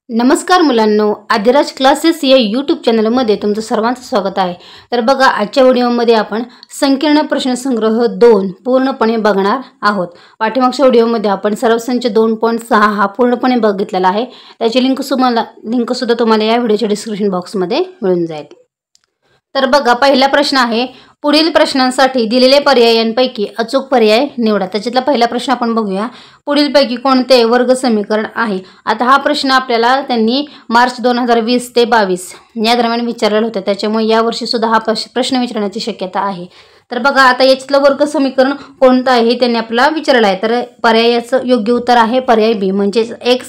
नमस्कार मुलांनो, आदिराज क्लासेस या यूट्यूब चॅनलमध्ये तुमचं सर्वांचं स्वागत आहे। तर बघा, आजच्या व्हिडिओमध्ये आपण संकीर्ण प्रश्नसंग्रह 2 पूर्णपणे बघणार आहोत। पाठीमागच्या व्हिडिओमध्ये आपण सराव संच 2.6 हा पूर्णपणे बघितलेला आहे। त्याची लिंक सुद्धा तुम्हाला या व्हिडिओच्या डिस्क्रिप्शन बॉक्समध्ये मिळून जाईल। तर बघा, पहिला प्रश्न आहे, पुढील प्रश्नांसाठी दिलेले पर्यायांपैकी अचूक पर्याय निवडा। त्याच्यातला पहिला प्रश्न आपण बघूया, पुढीलपैकी कोणते वर्ग समीकरण आहे। आता हा प्रश्न आपल्याला त्यांनी मार्च 2020 ते 22 या दरम्यान विचारलेला होता, त्याच्यामुळे या वर्षी सुद्धा हा प्रश्न विचारण्याची शक्यता आहे। तर बघा, आता याच्यातलं वर्ग समीकरण कोणतं आहे त्यांनी आपल्याला विचारलं आहे। तर पर्यायाचं योग्य उत्तर आहे पर्याय बी, म्हणजे x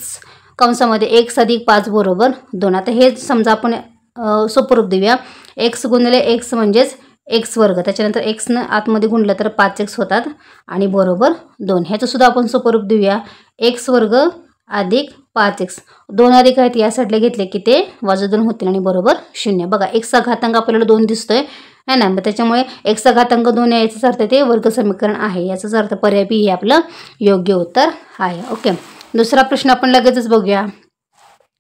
कंसामध्ये x + 5 = 2। आता हे समजा आपण सोपं रूप देऊया, x गुणिले x म्हणजेच x वर्ग, त्याच्यानंतर x न आतमध्ये गुणलं तर 5x होतात आणि बरोबर 2। ह्याचं सुद्धा आपण सोपं रूप देऊया, x वर्ग अधिक 5x, 2 अधिक आहेत या साईडला घेतले की ते -2 होतील आणि बरोबर 0। बघा, x चा घातांक आपल्याला 2 दिसतोय है ना, त्याच्यामुळे x चा घातांक 2 याचा अर्थ ते वर्ग समीकरण आहे, याचा अर्थ पर्याय बी हे आपलं योग्य उत्तर आहे। ओके, दुसरा प्रश्न आपण लगेचच बघूया।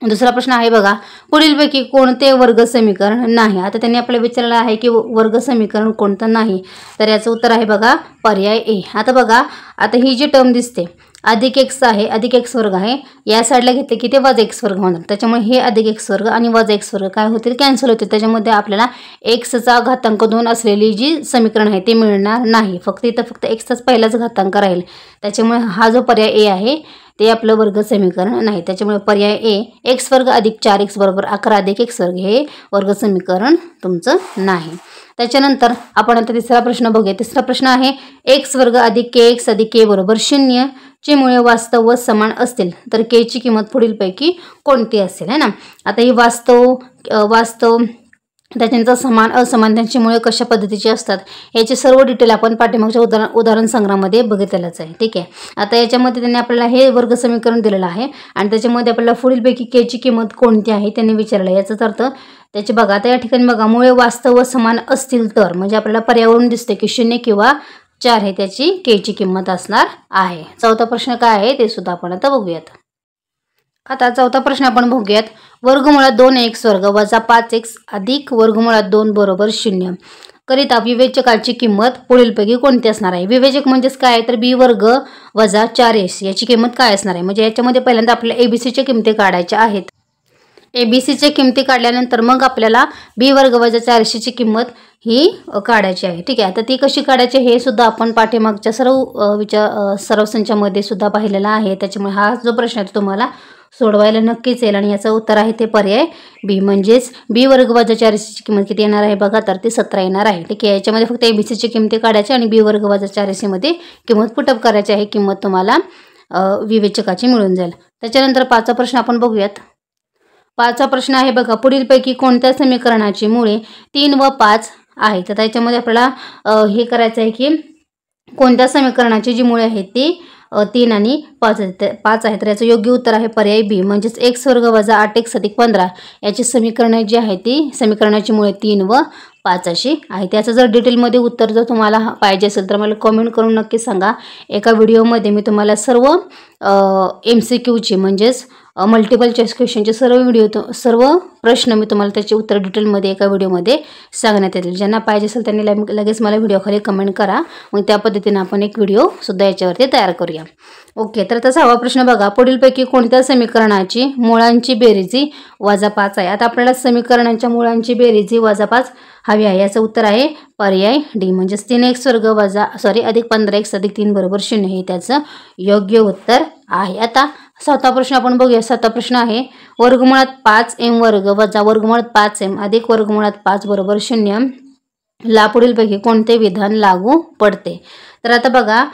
दुसरा प्रश्न आहे बघा, पुढीलपैकी कोणते वर्ग समीकरण नाही। आता त्यांनी आपल्याला विचारलं आहे की वर्ग समीकरण कोणतं नाही, तर याचं उत्तर आहे बघा पर्याय ए। आता बघा, आता ही जी टर्म दिसते अधिक x आहे, अधिक x वर्ग आहे, या साईडला घेतले की ते -x वर्ग होणार, त्याच्यामुळे हे अधिक x वर्ग आणि -x वर्ग काय होतील, कॅन्सल होतील। त्याच्यामध्ये आपल्याला x चा घातांक 2 असलेली जी समीकरण आहे ते मिळणार नाही, फक्त इथं x चाच पहिलाच घातांक राहील, त्याच्यामुळे हा जो पर्याय ए आहे ते आपलं वर्ग समीकरण नाही। त्याच्यामुळे पर्याय ए, x वर्ग अधिक 4x बरोबर 11 अधिक x वर्ग हे वर्ग समीकरण तुमचं नाही। त्याच्यानंतर आपण आता तिसरा प्रश्न बघूया। तिसरा प्रश्न आहे, x वर्ग अधिक kx अधिक k बरोबर 0 ची मुळे वास्तव व समान असतील तर k ची किंमत पुढीलपैकी कोणती असेल, है ना। आता ही वास्तव त्याच्यानंतर समान असमान त्यांची मुळे कशा पद्धतीची असतात याचे सर्व डिटेल आपण पाठीमागच्या उदाहरण संग्रहामध्ये बघितलेलंच आहे, ठीक आहे। आता याच्यामध्ये त्यांनी आपल्याला हे वर्ग समीकरण दिलेलं आहे आणि त्याच्यामध्ये आपल्याला पुढीलपैकी k ची किंमत कोणती आहे त्यांनी विचारलं आहे। याचाच अर्थ त्याचे बघा, आता या ठिकाणी बघा, मुळे वास्तव व समान असतील तर, म्हणजे आपल्याला पर्यावरण दिसते की 0 किंवा 4 हे त्याची k ची किंमत असणार आहे। चौथा प्रश्न काय आहे ते सुद्धा आपण आता बघूयात। आता चौथा प्रश्न आपण बघूयात, वर्गमुळात 2x वर्ग वजा 5x अधिक वर्गमुळात 2 बरोबर 0 करिता विवेचकाची किंमत पुढीलपैकी कोणती असणार आहे। विवेचक म्हणजेच काय, तर b वर्ग वजा 4s याची किंमत काय असणार आहे। म्हणजे याच्यामध्ये पहिल्यांदा आपल्याला abcच्या किमती काढायच्या आहेत। abcच्या किमती काढल्यानंतर मग आपल्याला b वर्ग वजा 4s ची किंमत ही काढायची आहे, ठीक आहे। आता ती कशी काढायची हे सुद्धा आपण पाठीमागच्या सराव संचामध्ये सुद्धा पाहिलेला आहे, त्याच्यामुळे हा जो प्रश्न आहे तुम्हाला सोडवायला नक्कीच येईल आणि याचं उत्तर आहे ते पर्याय बी, म्हणजेच b वर्ग वजा 4s ची किंमत किती येणार आहे बघा, तर ती 17 येणार आहे, ठीक आहे। याच्यामध्ये फक्त abcची किमती काढायची आणि b वर्ग वजा 4s मध्ये किंमत पुटअप करायची आहे, किंमत तुम्हाला विवेचकाची मिळून जाईल। त्याच्यानंतर पाचवा प्रश्न आपण बघूयात। पाचवा प्रश्न आहे बघा, पुढीलपैकी कोणत्या समीकरणाची मुळे 3 व 5 आहे। तर त्याच्यामध्ये आपल्याला हे करायचं आहे की कोणत्या समीकरणाची जी मुळे आहेत ती 3 आणि 5 आहे। तर याचं योग्य उत्तर आहे पर्याय बी, म्हणजेच x वर्ग वजा 8x अधिक 15 याची समीकरणे जी आहे ती समीकरणाची मुळे 3 व 5 अशी आहे। त्याचं जर डिटेलमध्ये उत्तर जर तुम्हाला पाहिजे असेल तर मला कमेंट करून नक्की सांगा। एका व्हिडिओमध्ये मी तुम्हाला सर्व MCQची म्हणजेच मल्टिपल चॉईस क्वेश्चनचे सर्व प्रश्न मी तुम्हाला त्याचे उत्तर डिटेलमध्ये एका व्हिडिओमध्ये सांगण्यात येतील। ज्यांना पाहिजे असेल त्यांनी लगेच मला व्हिडिओखाली कमेंट करा, मग त्या पद्धतीने आपण एक व्हिडिओ सुद्धा याच्यावरती तयार करूया। ओके, तर तसा हवा प्रश्न बघा, पुढीलपैकी कोणत्या समीकरणाची मुळांची बेरीजी वजा 5 आहे। आता आपल्याला समीकरणांच्या मुळांची बेरीजी वजा 5 हवी आहे, याचं उत्तर आहे पर्याय डी, म्हणजेच 3x वर्ग अधिक 15x अधिक 3 बरोबर 0 हे त्याचं योग्य उत्तर आहे। आता सातवा प्रश्न आपण बघूया। सातवा प्रश्न आहे, वर्गमुळात 5m वर्ग वजा वर्गमुळात 5m अधिक वर्गमुळात 5 बरोबर 0 ला पुढीलपैकी कोणते विधान लागू पडते। तर आता बघा,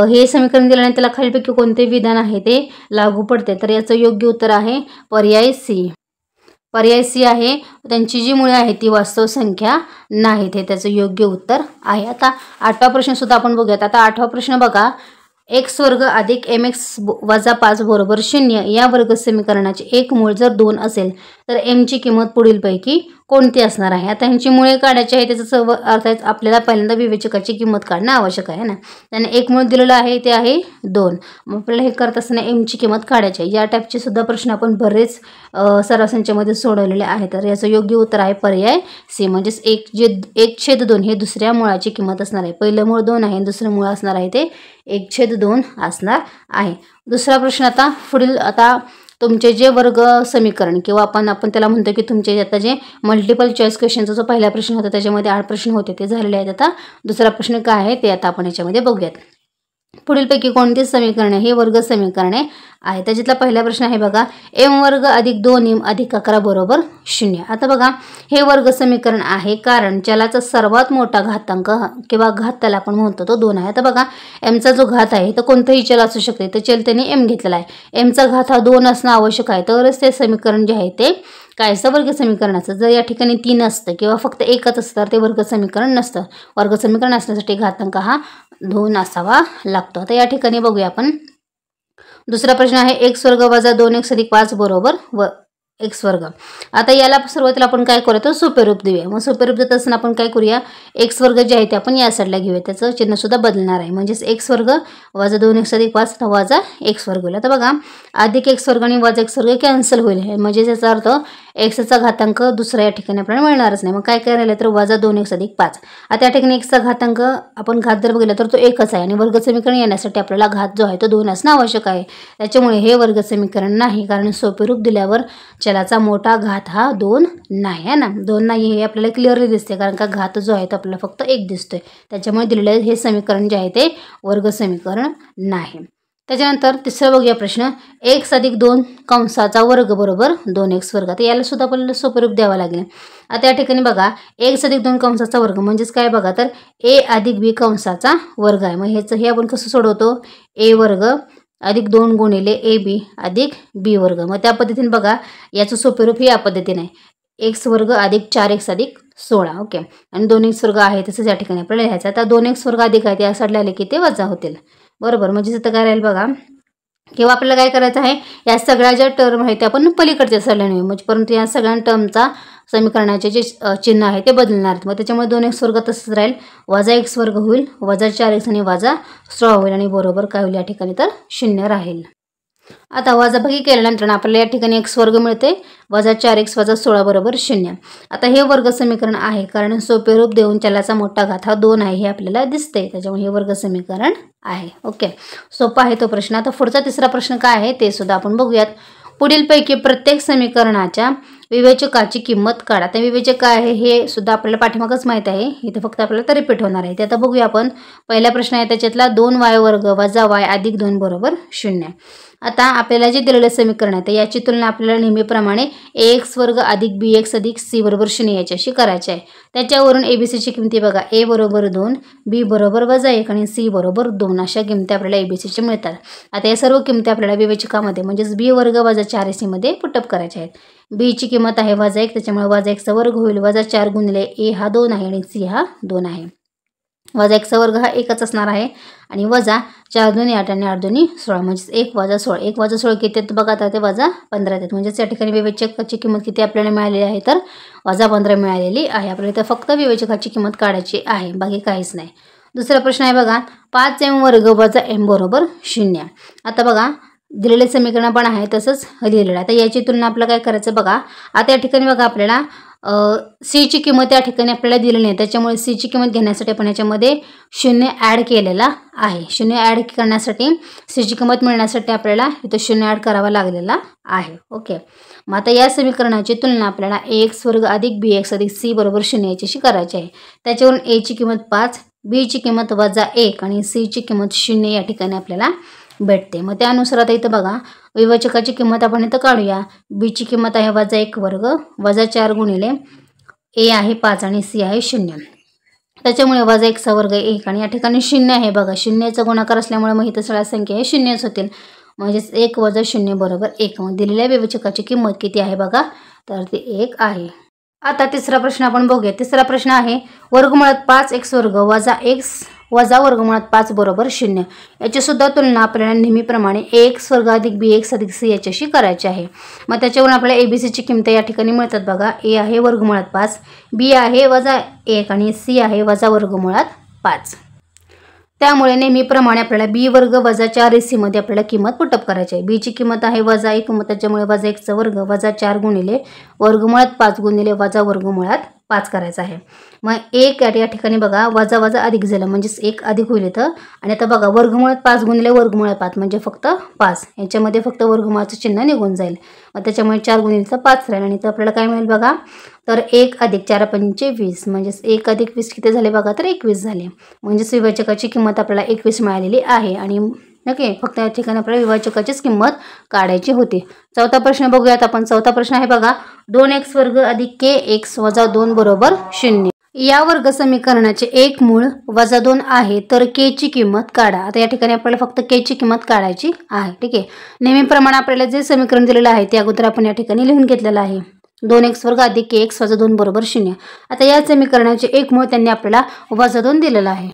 हे समीकरण दिल्याने त्याला खालीलपैकी कोणते विधान आहे ते लागू पडते, तर याचं योग्य उत्तर आहे पर्याय सी। पर्याय सी आहे, त्यांची जी मुळे आहे ती वास्तव संख्या नाहीत, हे त्याचं योग्य उत्तर आहे। आता आठवा प्रश्न सुद्धा आपण बघूयात। आता आठवा प्रश्न बघा, x वर्ग अधिक mx वजा 5 बरोबर 0 या वर्ग समीकरणाचे एक मूळ जर 2 असेल तर m ची किंमत पुढीलपैकी कोणती असणार आहे? आता ह्यांची मुळे काढायची आहे, त्याचा सर्व अर्थ आहे आपल्याला पहिल्यांदा विवेचकाची किंमत काढणं आवश्यक आहे ना. त्याने एक मूळ दिलेलं आहे, ते आहे 2. मग आपल्याला हे करत असताना एमची किंमत काढायची आहे. या टाईपचे सुद्धा प्रश्न आपण बरेच सरासंख्येमध्ये सोडवलेले आहेत. तर याचं योग्य उत्तर आहे पर्याय सी, म्हणजेच 1/2 हे दुसऱ्या मुळाची किंमत असणार आहे. पहिलं मूळ 2 आहे, दुसरं मूळ असणार आहे ते 1/2 असणार आहे. दुसरा प्रश्न आता पुढील, आता तुमचे जे वर्ग समीकरण किंवा आपण त्याला म्हणतो की तुमचे आता जे मल्टिपल चॉईस क्वेश्चनचा जो पहिला प्रश्न होता त्याच्यामध्ये 8 प्रश्न होते ते झालेले आहेत. आता दुसरा प्रश्न काय आहे ते आता आपण याच्यामध्ये बघूयात. पुढीलपैकी कोणती समीकरणे हे वर्ग समीकरणे आहे? त्याच्यातला पहिला प्रश्न आहे बघा, m वर्ग अधिक 2m अधिक 11 बरोबर 0. आता बघा हे वर्ग समीकरण आहे कारण चलाचा सर्वात मोठा घातांक किंवा घात त्याला आपण म्हणतो तो 2 आहे. आता बघा mचा जो घात आहे तर कोणताही चल असू शकते, तर चल त्यांनी m घेतलेला आहे. mचा घात हा 2 असणं आवश्यक आहे, तरच ते समीकरण जे आहे ते काय असतं वर्ग समीकरणाचं. जर या ठिकाणी 3 असतं किंवा फक्त 1च असतं तर ते वर्ग समीकरण नसतं. वर्ग समीकरण असण्यासाठी घातांक हा 2 असावा लागतो. आता या ठिकाणी बघूया आपण दुसरा प्रश्न आहे, x वर्ग वजा 2x अधिक 5 बरोबर x वर्ग. आता याला सुरुवातीला आपण काय करूया तर सोपे रूप देऊया. मग सोपे रूप देत असताना आपण काय करूया, x वर्ग जे आहे ते आपण या साईडला घेऊया, त्याचं चिन्ह सुद्धा बदलणार आहे. म्हणजेच x वर्ग वजा 2x अधिक 5 वजा x वर्ग होईल. आता बघा अधिक x वर्ग आणि वजा x वर्ग कॅन्सल होईल, म्हणजे याचा अर्थ एक्सचा घातांक दुसऱ्या या ठिकाणी आपल्याला मिळणारच नाही. मग काय करायला तर वजा 2x अधिक 5. आता या ठिकाणी एक्सचा घातांक आपण घात जर बघितला तर तो 1च आहे आणि वर्ग समीकरण येण्यासाठी आपल्याला घात जो आहे तो 2 असणं आवश्यक आहे. त्याच्यामुळे हे वर्ग समीकरण नाही, कारण सोपे रूप दिल्यावर चलाचा मोठा घात हा 2 नाही आहे ना. 2 नाही हे आपल्याला क्लिअरली दिसते, कारण का घात जो आहे तो आपल्याला फक्त 1 दिसतोय. त्याच्यामुळे दिलेले हे समीकरण जे आहे ते वर्ग समीकरण नाही. त्याच्यानंतर तिसरा बघूया प्रश्न, x अधिक 2 कंसाचा वर्ग बरोबर 2x वर्ग. तर याला सुद्धा आपल्याला सोपे रूप द्यावं लागेल. आता या ठिकाणी बघा x अधिक 2 कंसाचा वर्ग म्हणजेच काय बघा तर a अधिक b कंसाचा वर्ग आहे. मग हे आपण कसं सोडवतो, a वर्ग अधिक 2 गुणिले ab अधिक b वर्ग. मग त्या पद्धतीने बघा याचं सोपे रूप या पद्धतीने आहे, x वर्ग अधिक 4x अधिक 16. ओके, आणि 2x वर्ग आहे तसंच या ठिकाणी आपल्याला लिहायचं. आता 2x वर्ग अधिक आहे ते या साईडला आले की ते वजा होतील बरोबर. म्हणजे इथं काय राहील बघा, किंवा आपल्याला काय करायचं आहे, या सगळ्या ज्या टर्म आहेत ते आपण पलीकडच्या साईडला नेऊ, म्हणजे परंतु या सगळ्या टर्मचा समीकरणाचे जे चिन्ह आहे ते बदलणार. मग त्याच्यामुळे 2x वर्ग तसंच राहील, वजा x वर्ग होईल, वजा 4x आणि वजा 16 होईल आणि बरोबर काय होईल या ठिकाणी तर 0 राहील. आता वजाबाकी केल्यानंतर आपल्याला या ठिकाणी x वर्ग मिळते, वजा 4x वजा 16 बरोबर 0. आता हे वर्ग समीकरण आहे कारण सोपे रूप देऊन चलाचा मोठा घात हा 2 आहे हे आपल्याला दिसते, त्याच्यामुळे हे वर्ग समीकरण आहे. ओके, सोपा आहे तो प्रश्न. आता पुढचा तिसरा प्रश्न काय आहे ते सुद्धा आपण बघूयात. पुढीलपैकी प्रत्येक समीकरणाच्या विवेचकाची किंमत काढा. तर विवेचक काय आहे हे सुद्धा आपल्याला पाठीमागच माहीत आहे, इथे फक्त आपल्याला तर रिपीट होणार आहे. ते आता बघूया आपण. पहिला प्रश्न आहे त्याच्यातला 2y वर्ग वजा y अधिक 2 बरोबर 0. आता आपल्याला जे दिलेलं समीकरण आहे तर याची तुलना आपल्याला नेहमीप्रमाणे ax वर्ग अधिक bx अधिक c बरोबर 0 याच्याशी करायची आहे. त्याच्यावरून abcची किमती बघा, a बरोबर 2, b बरोबर वजा 1 आणि c बरोबर 2 अशा किमती आपल्याला abcच्या मिळतात. आता या सर्व किमती आपल्याला विवेचकामध्ये म्हणजेच b वर्ग वजा 4ac मध्ये पुटअप करायच्या आहेत. b ची किंमत आहे वजा 1, त्याच्यामुळे वजा 1चा वर्ग होईल, वजा 4 गुणिले a हा 2 आहे आणि c हा 2 आहे. वजा 1चा वर्ग हा 1च असणार आहे आणि वजा 4 2 8 आणि 8 2 16, म्हणजेच 1 वजा 16. 1 वजा 16 किती आहेत बघा, आता ते वजा 15 आहेत. म्हणजेच या ठिकाणी विवेचकाची किंमत किती आपल्याला मिळालेली आहे तर वजा 15 मिळालेली आहे. आपल्याला इथं फक्त विवेचकाची किंमत काढायची आहे, बाकी काहीच नाही. दुसरा प्रश्न आहे बघा, 5m वर्ग वजा m बरोबर 0. आता बघा दिलेले समीकरण पण आहे तसंच लिहिलेलं आहे. आता याची तुलना आपल्याला काय करायचं बघा. आता या ठिकाणी बघा आपल्याला c ची किंमत या ठिकाणी आपल्याला दिलेली नाही, त्याच्यामुळे c ची किंमत घेण्यासाठी आपण याच्यामध्ये 0 ॲड केलेला आहे. 0 ॲड करण्यासाठी c ची किंमत मिळण्यासाठी आपल्याला इथं 0 ॲड करावा लागलेला आहे. ओके, मग आता या समीकरणाची तुलना आपल्याला ax वर्ग अधिक bx अधिक c बरोबर 0 याच्याशी करायची आहे. त्याच्यावरून a ची किंमत 5, b ची किंमत वजा 1 आणि c ची किंमत 0 या ठिकाणी आपल्याला भेटते. मग त्यानुसार आता इथं बघा विवेचकाची किंमत आपण इथं काढूया. b ची किंमत आहे वजा 1 वर्ग, वजा 4 गुणिले a आहे 5 आणि c आहे 0. त्याच्यामुळे वजा 1चा वर्ग 1 आणि या ठिकाणी 0 आहे बघा, 0चा गुणाकार असल्यामुळे मग इथं सगळ्या संख्या हे 0च होतील. म्हणजेच 1 वजा 0 बरोबर 1. मग दिलेल्या विवेचकाची किंमत किती आहे बघा तर ती 1 आहे. आता तिसरा प्रश्न आपण बघूया. तिसरा प्रश्न आहे वर्गमुळात 5x वर्ग वजा x वजा वर्गमुळात 5 बरोबर 0. याची सुद्धा तुलना आपल्याला नेहमीप्रमाणे ax वर्ग अधिक bx अधिक c याच्याशी करायची आहे. मग त्याच्यावरून आपल्याला abcची किंमत या ठिकाणी मिळतात बघा. a आहे वर्गमुळात 5, b आहे वजा 1 आणि c आहे वजा वर्गमुळात 5. त्यामुळे नेहमीप्रमाणे आपल्याला b वर्ग वजा 4ac मध्ये आपल्याला किंमत पुटअप करायची आहे. b ची किंमत आहे वजा 1, मग त्याच्यामुळे वजा 1 चा वर्ग वजा 4 गुणिले वर्गमुळात 5 गुणिले वजा वर्गमुळात 5 करायचं आहे. मग 1 या ठिकाणी बघा वजा वजा अधिक झालं म्हणजेच 1 अधिक होईल इथं. आणि आता बघा वर्गमुळात 5 गुणिले वर्गमुळात 5 म्हणजे फक्त 5. याच्यामध्ये फक्त वर्गमुळाचं चिन्ह निघून जाईल. मग त्याच्यामुळे 4 गुणिले 5 राहील आणि इथं आपल्याला काय मिळेल बघा. तर 1 अधिक 4 पंचे 20 म्हणजेच 1 अधिक 20 किती झाले बघा. तर 21 झाले. म्हणजेच विभाजकाची किंमत आपल्याला 21 मिळालेली आहे. आणि ओके, फक्त या ठिकाणी आपल्याला विभाजकाचीच किंमत काढायची होती. चौथा प्रश्न बघूयात आपण. चौथा प्रश्न आहे बघा. 2x वर्ग अधिक kx वजा 2 बरोबर 0. या वर्ग समीकरणाचे एक मूळ वजा 2 आहे तर k ची किंमत काढा. आता या ठिकाणी आपल्याला फक्त k ची किंमत काढायची आहे. ठीक आहे. नेहमीप्रमाणे आपल्याला जे समीकरण दिलेलं आहे ते अगोदर आपण या ठिकाणी लिहून घेतलेलं आहे. 2x वर्ग अधिक kx वजा 2 बरोबर 0. आता या समीकरणाचे एक मूळ त्यांनी आपल्याला वजा 2 दिलेलं आहे.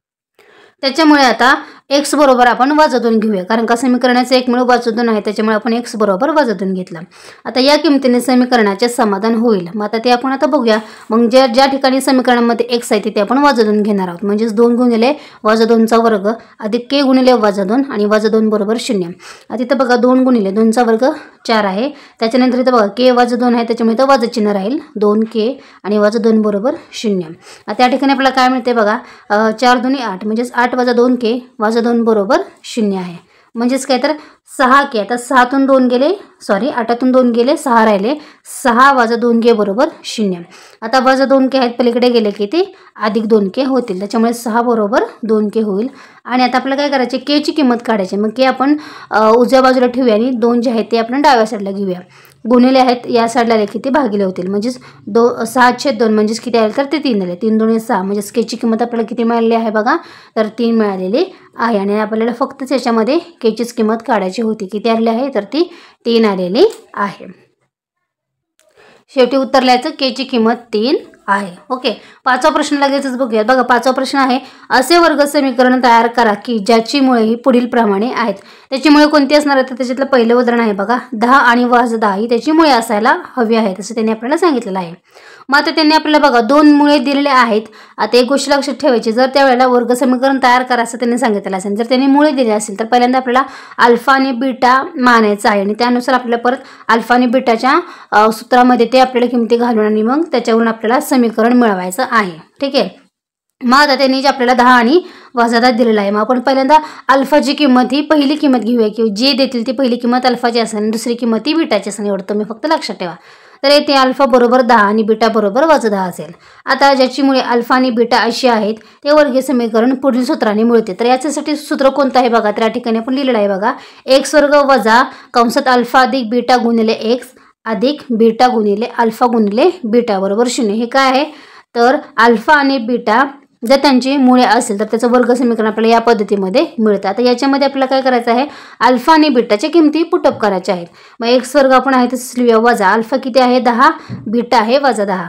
त्याच्यामुळे आता x बरोबर आपण वजा 2 घेऊया, कारण का समीकरणाचे एक मूळ वजा 2 आहे, त्याच्यामुळे आपण x बरोबर वजा 2 घेतला. आता या किमतीने समीकरणाचे समाधान होईल. मग आता ते आपण आता बघूया. मग ज्या ठिकाणी समीकरणामध्ये x आहे तिथे आपण वजा 2 घेणार आहोत. म्हणजेच 2 गुणिले वजा 2 चा वर्ग अधिक k गुणिले वजा 2 आणि वजा 2 बरोबर 0. आता इथं बघा 2 गुणिले 2 चा वर्ग 4 आहे. त्याच्यानंतर इथं बघा k वजा 2 आहे, त्याच्यामुळे इथं वजा चिन्ह राहील 2k आणि वजा 2 बरोबर 0. आता या ठिकाणी आपल्याला काय मिळते बघा. 4 दुनी 8 म्हणजेच 8 वजा 2k वजा 2 बरोबर 0 आहे. म्हणजेच काय तर 6k. आता 6तून 2 गेले, सॉरी 8तून 2 गेले 6 राहिले. 6 वजा 2k बरोबर 0. आता वजा 2k आहेत पलीकडे गेले की ते अधिक 2k होतील. त्याच्यामुळे 6 बरोबर 2k होईल. आणि आता आपल्याला काय करायचे, k ची किंमत काढायची. मग k आपण उजव्या बाजूला ठेवूया आणि 2 जे आहेत ते आपण डाव्या साईडला घेऊया. गुणिले आहेत या साईडला आले की ते भागिले होतील. म्हणजेच 6/2 म्हणजेच किती आले तर ते 3 आले. 3 2 6 म्हणजेच k ची किंमत आपल्याला किती मिळालेली आहे बघा. तर 3 मिळालेली आहे. आणि आपल्याला फक्त याच्यामध्ये k चीच किंमत काढायची होती. किती आलेली आहे तर ती 3 आलेली आहे. शेवटी उत्तर लिहायचं k ची किंमत 3 आहे. ओके. पाचवा प्रश्न लगेचच बघूया. बघा पाचवा प्रश्न आहे. असे वर्ग समीकरण तयार करा की ज्याची मुळे ही पुढील प्रमाणे आहेत. त्याची मुळे कोणती असणार आहे तर त्याच्यातलं पहिलं उदाहरण आहे बघा. 10 आणि वजा 10 ही त्याची मुळे असायला हवी आहेत असं त्यांनी आपल्याला सांगितलेलं आहे. मग आता त्यांनी आपल्याला बघा 2 मुळे दिलेले आहेत. आता एक गोष्ट लक्षात ठेवायची, जर त्यावेळेला वर्ग समीकरण तयार करा असं त्यांनी सांगितलेलं असेल, जर त्यांनी मुळे दिले असेल तर पहिल्यांदा आपल्याला अल्फा आणि बीटा मानायचं आहे आणि त्यानुसार आपल्याला परत अल्फा आणि बीटाच्या सूत्रामध्ये ते आपल्याला किमती घालून आणि मग त्याच्यावरून आपल्याला समीकरण मिळवायचं आहे. ठीक आहे. मग आता त्यांनी जे आपल्याला 10 आणि वजा 10 दिलेला आहे. मग आपण पहिल्यांदा अल्फाची किंमत ही पहिली किंमत घेऊया की जे देतील ती पहिली किंमत अल्फाची असेल आणि दुसरी किंमत ही बीटाची असेल. एवढं तुम्ही फक्त लक्षात ठेवा. तर येथे अल्फा बरोबर 10 आणि बीटा बरोबर वजा 10 असेल. आता ज्याची मुळे अल्फा आणि बीटा अशी आहेत ते वर्गीय समीकरण पुढील सूत्राने मिळते. तर याच्यासाठी सूत्र कोणतं आहे बघा. तर या ठिकाणी आपण लिहिलेलं आहे बघा. x वर्ग वजा कंसात अल्फा अधिक बीटा गुणिले x अधिक बीटा गुणिले अल्फा गुणिले बीटा बरोबर 0. हे काय आहे तर अल्फा आणि बीटा जर त्यांची मुळे असेल तर त्याचं वर्ग समीकरण आपल्याला या पद्धतीमध्ये मिळतं. आता याच्यामध्ये आपल्याला काय करायचं आहे, अल्फा आणि बीटाच्या किमती पुटअप करायच्या आहेत. मग एक्स वर्ग आपण आहे तसंच लिहूया. वजा अल्फा किती आहे 10, बीटा आहे वजा 10.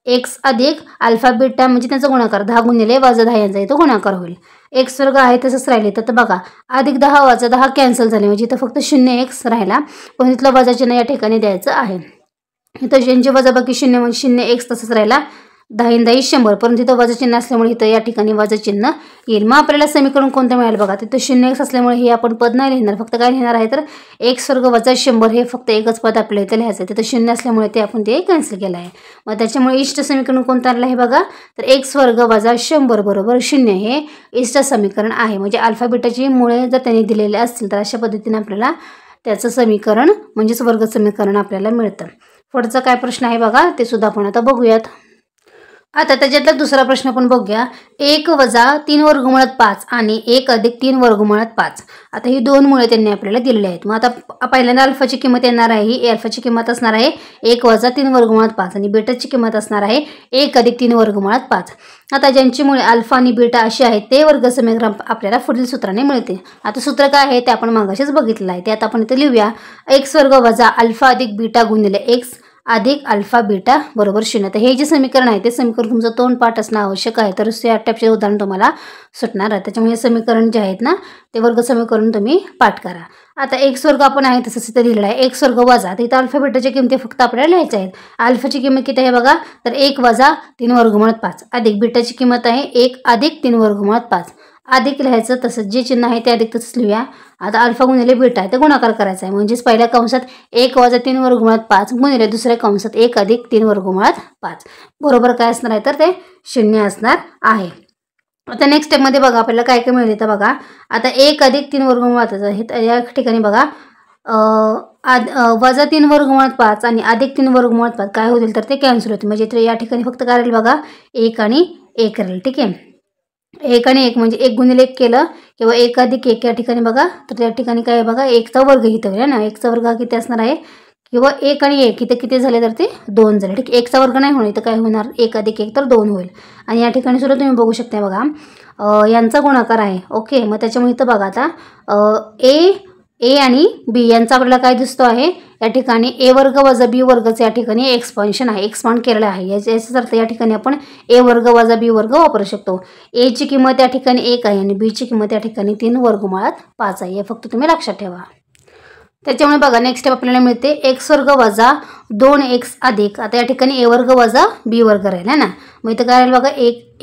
एक्स अधिक अल्फा बीटा म्हणजे त्यांचा गुणाकार 10 गुणिले वजा 10 यांचा इथं गुणाकार होईल. एक्स वर्ग आहे तसंच राहिले तर बघा अधिक 10 वजा 10 कॅन्सल झाले म्हणजे इथं फक्त 0x राहिला, पण इथलं वजा चिन्ह या ठिकाणी द्यायचं आहे. इथं यांची वजाबाकी 0 म्हणजे 0x तसंच राहिला. 10 10 100, परंतु इथं वजा चिन्ह असल्यामुळे इथं या ठिकाणी वजा चिन्ह येईल. मग आपल्याला समीकरण कोणतं मिळालं बघा. तिथं 0x असल्यामुळे हे आपण पद नाही लिहिणार, फक्त काय लिहिणार आहे तर x वर्ग वजा 100 हे फक्त एकच पद आपल्याला इथं लिहायचं आहे. तिथं 0 असल्यामुळे ते आपण ते कॅन्सल केलं आहे. मग त्याच्यामुळे इष्ट समीकरण कोणतं आलं आहे बघा. तर x वर्ग वजा 100 बरोबर 0 हे इष्ट समीकरण आहे. म्हणजे अल्फा बीटाची मुळे जर त्यांनी दिलेले असतील तर अशा पद्धतीने आपल्याला त्याचं समीकरण म्हणजेच वर्ग समीकरण आपल्याला मिळतं. पुढचा काय प्रश्न आहे बघा ते सुद्धा आपण आता बघूयात. आता त्याच्यातला दुसरा प्रश्न आपण बघूया. 1 वजा 3 वर्गमुळात 5 आणि 1 अधिक 3 वर्गमुळात 5. आता ही दोन मुळे त्यांनी आपल्याला दिलेली आहेत. मग आता पहिल्यांदा अल्फाची किंमत येणार आहे, ही अल्फाची किंमत असणार आहे 1 वजा 3 वर्गमुळात 5 आणि बीटाची किंमत असणार आहे 1 अधिक 3 वर्गमुळात 5. आता ज्यांची मुळे अल्फा आणि बीटा अशी आहेत ते वर्ग समीकरण आपल्याला पुढील सूत्राने मिळते. आता सूत्र काय आहे ते आपण मागाशीच बघितलेलं आहे, ते आता आपण इथे लिहूया. x वर्ग वजा अल्फा अधिक बीटा गुणिले x अधिक अल्फा बीटा बरोबर 0. तर हे जे समीकरण आहे ते समीकरण तुमचं तोंडपाठ असणं आवश्यक आहे, तर या टाईपचे उदाहरण तुम्हाला सुटणार आहे. त्याच्यामुळे हे समीकरण जे आहेत ना ते वर्ग समीकरण तुम्ही पाठ करा. आता एक्स वर्ग आपण आहे तसंच इथं लिहिलेलं आहे. एक्स वर्ग वजा, तर इथं अल्फा बीटाच्या किमती फक्त आपल्याला लिहायच्या आहेत. अल्फाची किंमत किती आहे बघा, तर 1 वजा 3 वर्गमुळात 5 अधिक बीटाची किंमत आहे 1 अधिक 3 वर्गमुळात 5. अधिक लिहायचं तसंच जे चिन्ह आहे ते अधिक तसंच लिहूया. आता अल्फा गुणिले बीटा आहे ते गुणाकार करायचा आहे, म्हणजेच पहिल्या कंसात 1 वजा 3 वर्गमुळात 5 गुणिले दुसऱ्या कंसात 1 अधिक 3 वर्गमुळात 5 बरोबर काय असणार आहे, तर ते 0 असणार आहे. आता नेक्स्ट स्टेपमध्ये बघा आपल्याला काय काय मिळेल. तर बघा आता 1 अधिक 3 वर्गमुळात हे या ठिकाणी बघा वजा 3 वर्गमुळात 5 आणि अधिक 3 वर्गमुळात 5 काय होतील, तर ते कॅन्सल होतील. म्हणजे तर या ठिकाणी फक्त काय राहील बघा 1 आणि 1 राहील. ठीक आहे, 1 आणि 1 म्हणजे 1 गुणिले 1 केलं किंवा 1 अधिक 1 या ठिकाणी बघा, तर त्या ठिकाणी काय आहे बघा 1चा वर्ग इथं होईल ना. 1चा वर्ग हा किती असणार आहे, किंवा 1 आणि 1 इथं किती झाले, तर ते 2 झाले. ठीक, 1चा वर्ग नाही होणार, इथं काय होणार 1 अधिक 1 तर 2 होईल. आणि या ठिकाणी सुद्धा तुम्ही बघू शकता बघा यांचा गुणाकार आहे. ओके, मग त्याच्यामुळे इथं बघा आता ए आणि बी यांचा आपल्याला काय दिसतो आहे, या ठिकाणी ए वर्ग वजा बी वर्गचं या ठिकाणी एक्सपान्शन आहे, एक्सपांड केलेलं आहे. याचा अर्थ या ठिकाणी आपण ए वर्ग वजा बी वर्ग वापरू शकतो. एची किंमत या ठिकाणी 1 आहे आणि बीची किंमत या ठिकाणी 3 वर्गमुळात 5 आहे. हे फक्त तुम्ही लक्षात ठेवा. त्याच्यामुळे बघा नेक्स्ट स्टेप आपल्याला मिळते एक्स वर्ग वजा 2x अधिक, आता या ठिकाणी ए वर्ग वजा बी वर्ग राहील है ना. मग इथं काय राहील बघा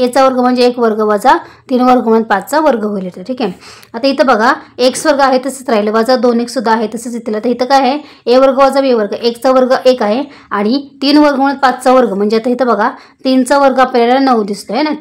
एचा वर्ग म्हणजे 1 वर्ग वजा 3 वर्गमुळात 5चा वर्ग होईल इथं. ठीक आहे, आता इथं बघा एक्स वर्ग आहे तसंच राहिलं, वजा 2x सुद्धा आहे तसंच इथलं. तर इथं काय आहे ए वर्ग वजा बी वर्ग, 1चा वर्ग 1 आहे आणि 3 वर्गमुळात 5चा वर्ग, म्हणजे आता इथं बघा 3चा वर्ग आपल्याला 9 दिसतो आहे ना,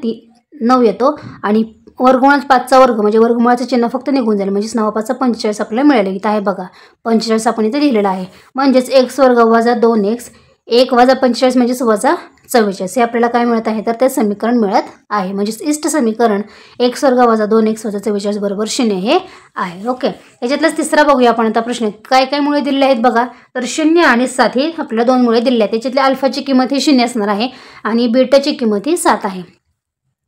9 येतो आणि वर्गमुळात 5चा वर्ग म्हणजे वर्गमुळाचं चिन्ह फक्त निघून जाईल, म्हणजेच 9 5 45 आपल्याला मिळाले. इथं आहे बघा 45 आपण इथे लिहिलेलं आहे. म्हणजेच एक्स वर्ग वजा 2x 1 वजा 45 म्हणजेच वजा 44 हे आपल्याला काय मिळत आहे, तर ते समीकरण मिळत आहे. म्हणजेच इष्ट समीकरण एक्स वर्ग वजा 2x वजा 44 बरोबर 0 हे आहे. ओके, याच्यातलाच तिसरा बघूया आपण आता प्रश्न. काय काय मुळे दिलेले आहेत बघा, तर 0 आणि 7 हे आपल्याला 2 मुळे दिलेले आहेत. त्याच्यातल्या अल्फाची किंमत ही 0 असणार आहे आणि बीटाची किंमत ही 7 आहे.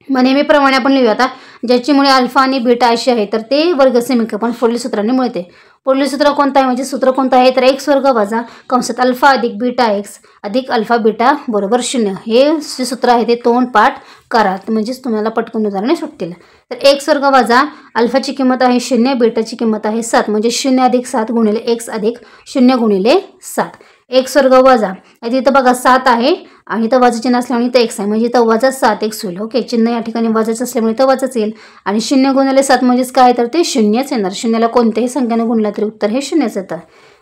मग नेहमीप्रमाणे आपण लिहूया आता ज्याची मुळे अल्फा आणि बीटा अशी आहे, तर ते वर्ग समीकरण पुढील सूत्राने मिळते. पुढील सूत्र कोणतं आहे, म्हणजे सूत्र कोणतं आहे, तर एक्स वर्ग वजा कंसात अल्फा अधिक बीटा एक्स अधिक अल्फा बीटा बरोबर 0 हे जे सूत्र आहे ते तोंडपाठ करा, म्हणजेच तुम्हाला पटकन उदाहरणे सुटतील. तर एक्स वर्ग वजा अल्फाची किंमत आहे 0, बीटाची किंमत आहे 7, म्हणजे 0 अधिक 7 गुणिले एक्स अधिक 0 गुणिले 7. एक्स वर्ग वजा इथं बघा 7 आहे आणि इथं वजा चिन्ह असल्यामुळे इथं एक्स आहे, म्हणजे इथं वजा 7x होईल. ओके, चिन्ह या ठिकाणी वजाच असल्यामुळे इथं वजाच येईल आणि 0 गुणिले 7 म्हणजेच काय, तर ते 0च येणार. 0ला कोणत्याही संख्येने गुणला तरी उत्तर हे 0च येतं.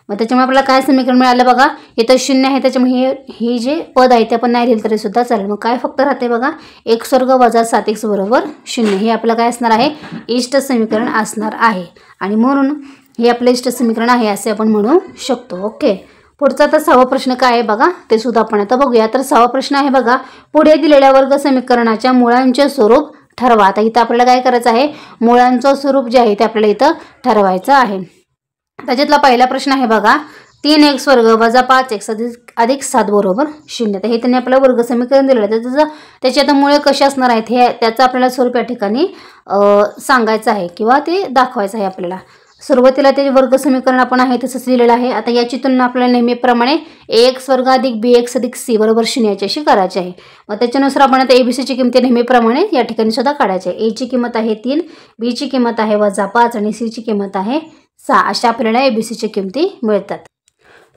मग त्याच्यामुळे आपल्याला काय समीकरण मिळालं बघा, इथं 0 आहे त्याच्यामुळे हे जे पद आहे ते आपण नाही लिहिलं तरी सुद्धा चालेल. मग काय फक्त राहते बघा एक्स वर्ग वजा 7x बरोबर 0 हे आपलं काय असणार आहे, इष्ट समीकरण असणार आहे आणि म्हणून हे आपलं इष्ट समीकरण आहे असे आपण म्हणू शकतो. ओके, पुढचा तर 6वा प्रश्न काय आहे बघा ते सुद्धा आपण आता बघूया. तर 6वा प्रश्न आहे बघा, पुढे दिलेल्या वर्ग समीकरणाच्या मुळांचे स्वरूप ठरवा. आता इथं आपल्याला काय करायचं आहे, मुळांचं स्वरूप जे आहे ते आपल्याला इथं ठरवायचं आहे. त्याच्यातला पहिला प्रश्न आहे बघा 3x वर्ग वजा 5x अधिक 7 बरोबर 0. तर हे त्यांनी आपल्याला वर्ग समीकरण दिलेलं आहे, तर त्याची आता मुळे कशी असणार आहेत हे त्याचं आपल्याला स्वरूप या ठिकाणी सांगायचं आहे किंवा ते दाखवायचं आहे आपल्याला. सुरुवातीला ते वर्ग समीकरण आपण आहे तसंच लिहिलेलं आहे. आता याची तुलना आपल्याला नेहमीप्रमाणे ax वर्ग अधिक bx अधिक c बरोबर 0 याच्याशी करायची आहे. मग त्याच्यानुसार आपण आता abcची किंमत नेहमीप्रमाणे या ठिकाणी सुद्धा काढायची आहे. a ची किंमत आहे 3, b ची किंमत आहे वजा 5 आणि c ची किंमत आहे 6. अशा आपल्याला abcच्या किमती मिळतात.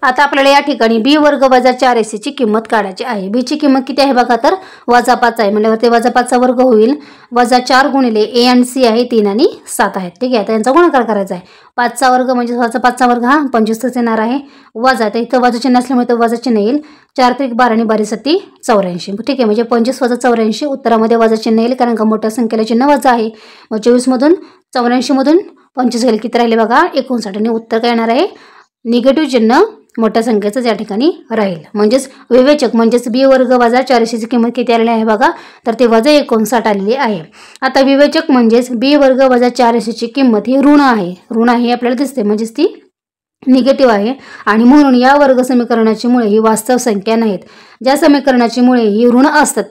आता आपल्याला या ठिकाणी बी वर्ग वजा 4ac ची किंमत काढायची आहे. बी ची किंमत किती आहे बघा, तर वजा 5 आहे म्हणल्यावर ते वजा 5चा वर्ग होईल. वजा 4 गुणिले a आणि c आहे 3 आणि 7 आहेत. ठीक आहे, त्यांचा गुणाकार करायचा आहे. 5चा वर्ग म्हणजे वजा 5चा वर्ग हा 25च येणार आहे. वजा तर इथं वजा चिन्ह असल्यामुळे तर वजा चिन्ह येईल. 4 त्रिक 12 आणि 12 7 84. ठीक आहे, म्हणजे 25 वजा 84 उत्तरामध्ये वजा चिन्ह येईल कारण का मोठ्या संख्येला चिन्ह वजा आहे. मग 24मधून 84मधून 25 गेले किती राहिले बघा 59 आणि उत्तर काय येणार आहे निगेटिव्ह चिन्ह मोठ्या संख्येचं या ठिकाणी राहील. म्हणजेच विवेचक म्हणजेच बी वर्ग वजा 4ac ची किंमत किती आलेली आहे बघा, तर ते वजा 59 आलेली आहे. आता विवेचक म्हणजेच बी वर्ग वजा 4ac ची किंमत ही ऋण आहे. ऋण आहे आपल्याला दिसते म्हणजेच ती निगेटिव्ह आहे आणि म्हणून या वर्ग समीकरणाची मुळे ही वास्तव संख्या नाहीत. ज्या समीकरणाची मुळे ही ऋण असतात